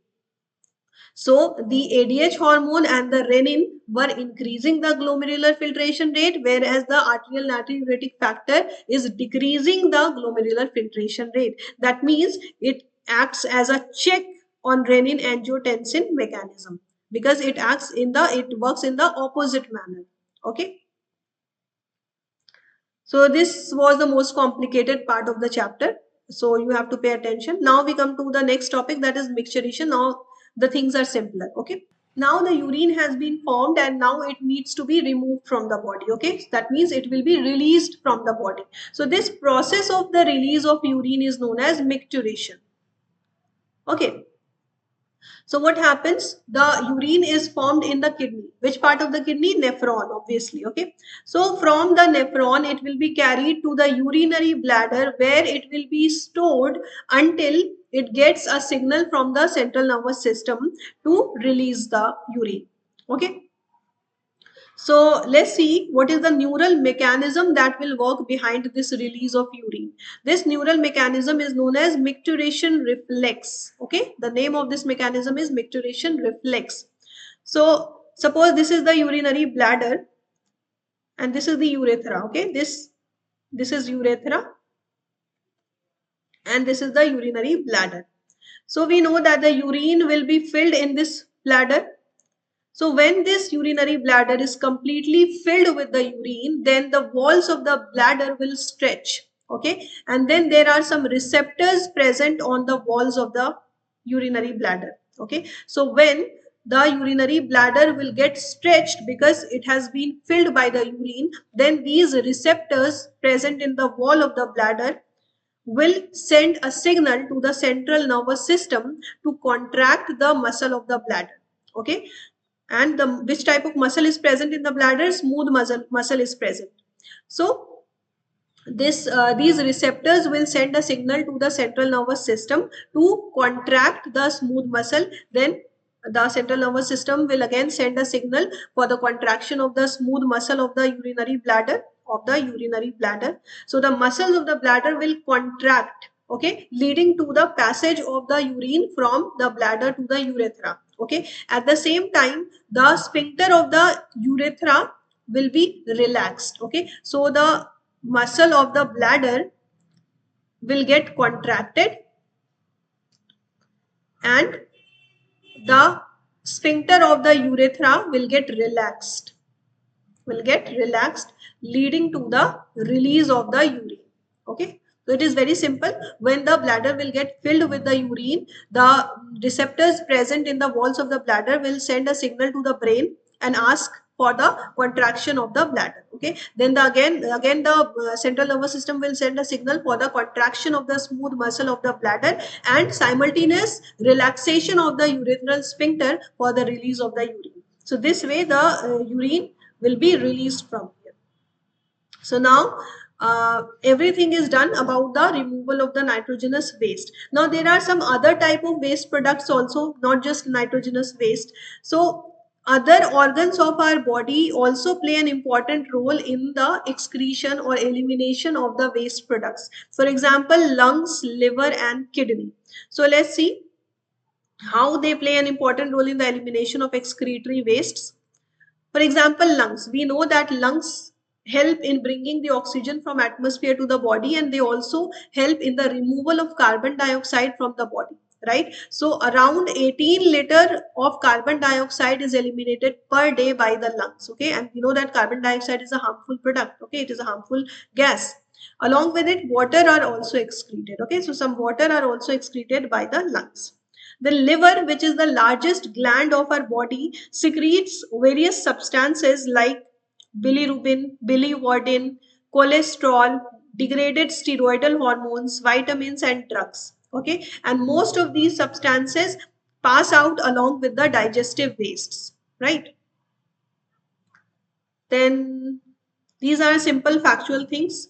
So the ADH hormone and the renin were increasing the glomerular filtration rate, whereas the arterial natriuretic factor is decreasing the glomerular filtration rate. That means it acts as a check on renin angiotensin mechanism, because it works in the opposite manner. Okay. So this was the most complicated part of the chapter. So you have to pay attention. Now we come to the next topic, that is mixturation. Now the things are simpler. Okay. Now the urine has been formed and now it needs to be removed from the body. Okay. So that means it will be released from the body. So this process of the release of urine is known as micturition. Okay. So what happens? The urine is formed in the kidney. Which part of the kidney? Nephron, obviously. Okay. So from the nephron, it will be carried to the urinary bladder, where it will be stored until it gets a signal from the central nervous system to release the urine. Okay. So let's see what is the neural mechanism that will work behind this release of urine. This neural mechanism is known as micturition reflex. Okay, the name of this mechanism is micturition reflex. So suppose this is the urinary bladder and this is the urethra. Okay, this is urethra and this is the urinary bladder. So we know that the urine will be filled in this bladder. So when this urinary bladder is completely filled with the urine, then the walls of the bladder will stretch. Okay. And then there are some receptors present on the walls of the urinary bladder. Okay. So when the urinary bladder will get stretched because it has been filled by the urine, then these receptors present in the wall of the bladder will send a signal to the central nervous system to contract the muscle of the bladder. Okay. And which type of muscle is present in the bladder? Smooth muscle is present. So these receptors will send a signal to the central nervous system to contract the smooth muscle. Then the central nervous system will again send a signal for the contraction of the smooth muscle of the urinary bladder. So the muscles of the bladder will contract, okay, leading to the passage of the urine from the bladder to the urethra. Okay. At the same time, the sphincter of the urethra will be relaxed. Okay. So the muscle of the bladder will get contracted and the sphincter of the urethra will get relaxed, leading to the release of the urine. Okay. So it is very simple. When the bladder will get filled with the urine, the receptors present in the walls of the bladder will send a signal to the brain and ask for the contraction of the bladder. Okay. Then again the central nervous system will send a signal for the contraction of the smooth muscle of the bladder and simultaneous relaxation of the urethral sphincter for the release of the urine. So this way the urine will be released from here. So now everything is done about the removal of the nitrogenous waste. Now there are some other type of waste products also, not just nitrogenous waste. So other organs of our body also play an important role in the excretion or elimination of the waste products. For example, lungs, liver and kidney. So let's see how they play an important role in the elimination of excretory wastes. For example, lungs. We know that lungs help in bringing the oxygen from atmosphere to the body, and they also help in the removal of carbon dioxide from the body, right? So around 18 liter of carbon dioxide is eliminated per day by the lungs. Okay. And we know that carbon dioxide is a harmful product. Okay. It is a harmful gas. Along with it, water are also excreted. Okay. So some water are also excreted by the lungs. The liver, which is the largest gland of our body, secretes various substances like bilirubin, biliverdin, cholesterol, degraded steroidal hormones, vitamins and drugs. Okay. And most of these substances pass out along with the digestive wastes, right? Then these are simple factual things.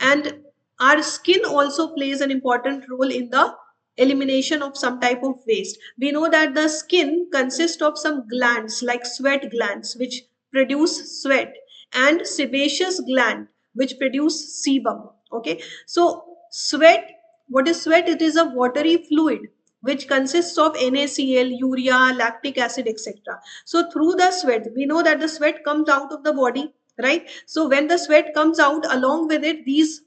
And our skin also plays an important role in the elimination of some type of waste. We know that the skin consists of some glands like sweat glands which produce sweat, and sebaceous gland which produce sebum. Okay, so sweat, what is sweat? It is a watery fluid which consists of NaCl, urea, lactic acid, etc. So through the sweat, we know that the sweat comes out of the body, right? So when the sweat comes out, along with it, these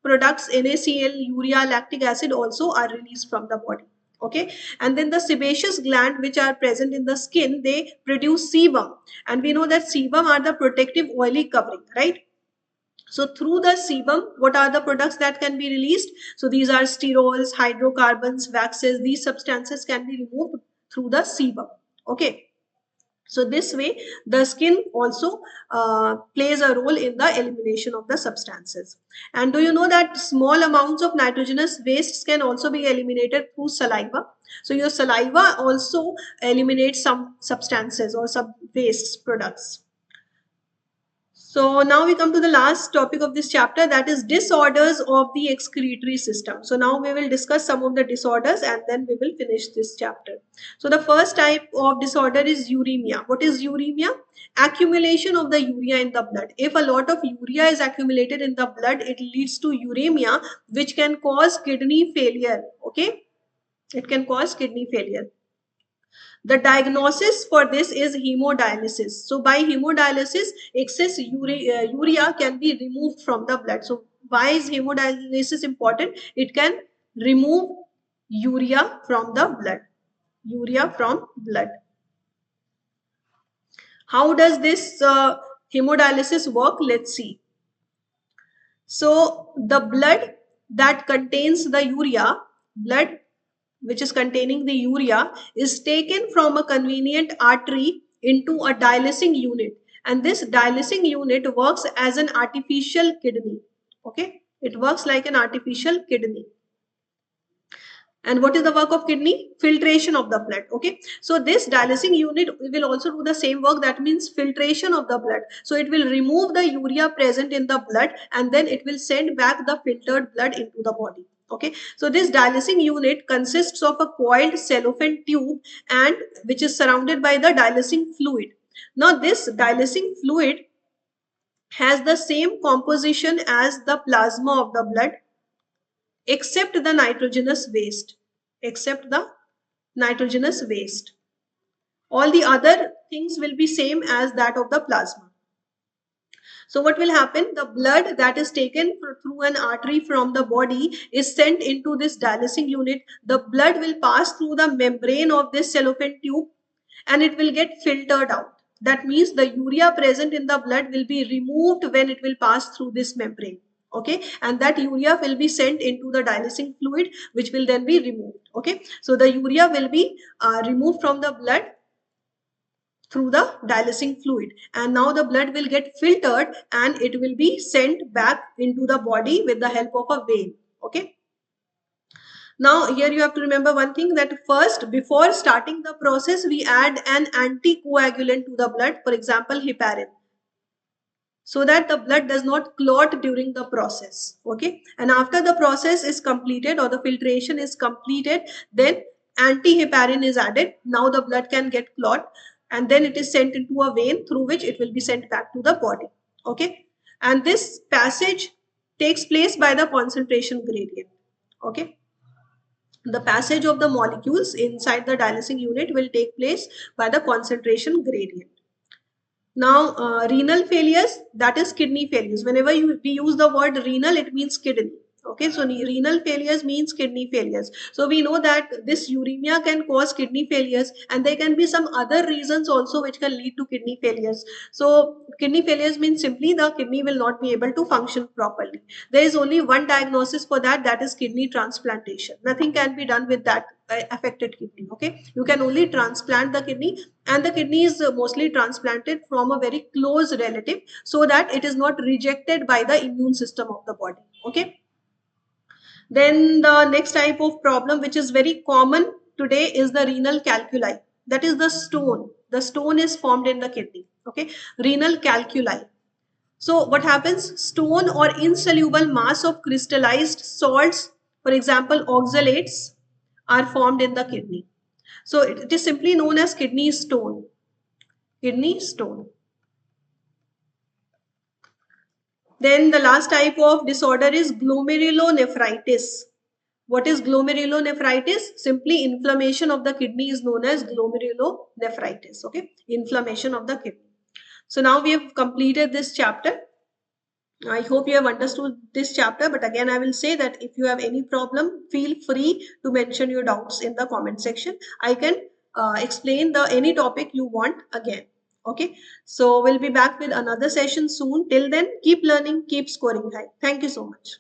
products NaCl, urea, lactic acid also are released from the body. Okay, and then the sebaceous gland which are present in the skin, they produce sebum, and we know that sebum are the protective oily covering, right? So through the sebum, what are the products that can be released? So these are sterols, hydrocarbons, waxes. These substances can be removed through the sebum. Okay. So this way, the skin also plays a role in the elimination of the substances. And do you know that small amounts of nitrogenous wastes can also be eliminated through saliva? So your saliva also eliminates some substances or some waste products. So now we come to the last topic of this chapter, that is disorders of the excretory system. So now we will discuss some of the disorders and then we will finish this chapter. So the first type of disorder is uremia. What is uremia? Accumulation of the urea in the blood. If a lot of urea is accumulated in the blood, it leads to uremia, which can cause kidney failure. Okay, it can cause kidney failure. The diagnosis for this is hemodialysis. So by hemodialysis, excess urea can be removed from the blood. So why is hemodialysis important? It can remove urea from the blood. Urea from blood. How does this hemodialysis work? Let's see. So the blood that contains the urea, blood which is containing the urea, is taken from a convenient artery into a dialysing unit, and this dialysing unit works as an artificial kidney. Okay, it works like an artificial kidney. And what is the work of kidney? Filtration of the blood. Okay, so this dialysing unit will also do the same work, that means filtration of the blood. So it will remove the urea present in the blood and then it will send back the filtered blood into the body. Okay, so this dialysing unit consists of a coiled cellophane tube and which is surrounded by the dialysing fluid. Now this dialysing fluid has the same composition as the plasma of the blood, except the nitrogenous waste. Except the nitrogenous waste. All the other things will be same as that of the plasma. So what will happen? The blood that is taken through an artery from the body is sent into this dialysing unit. The blood will pass through the membrane of this cellophane tube and it will get filtered out. That means the urea present in the blood will be removed when it will pass through this membrane. Okay, and that urea will be sent into the dialysing fluid which will then be removed. Okay, so the urea will be removed from the blood through the dialysing fluid, and now the blood will get filtered and it will be sent back into the body with the help of a vein. Okay, now here you have to remember one thing, that first, before starting the process, we add an anticoagulant to the blood, for example heparin, so that the blood does not clot during the process. Okay, and after the process is completed or the filtration is completed, then antiheparin is added. Now the blood can get clot and then it is sent into a vein through which it will be sent back to the body. Okay, and this passage takes place by the concentration gradient. Okay, the passage of the molecules inside the dialysing unit will take place by the concentration gradient. Now, renal failures, that is kidney failures. Whenever we use the word renal, it means kidney. Okay, so renal failures means kidney failures. So we know that this uremia can cause kidney failures, and there can be some other reasons also which can lead to kidney failures. So kidney failures means simply the kidney will not be able to function properly. There is only one diagnosis for that, that is kidney transplantation. Nothing can be done with that affected kidney. Okay, you can only transplant the kidney, and the kidney is mostly transplanted from a very close relative so that it is not rejected by the immune system of the body. Okay, then the next type of problem which is very common today is the renal calculi. That is the stone. The stone is formed in the kidney. Okay, renal calculi. So what happens? Stone or insoluble mass of crystallized salts, for example, oxalates, are formed in the kidney. So it is simply known as kidney stone. Kidney stone. Then the last type of disorder is glomerulonephritis. What is glomerulonephritis? Simply inflammation of the kidney is known as glomerulonephritis. Okay, inflammation of the kidney. So now we have completed this chapter. I hope you have understood this chapter, but again, I will say that if you have any problem, feel free to mention your doubts in the comment section. I can explain the any topic you want again. Okay, so we'll be back with another session soon. Till then, keep learning, keep scoring high. Thank you so much.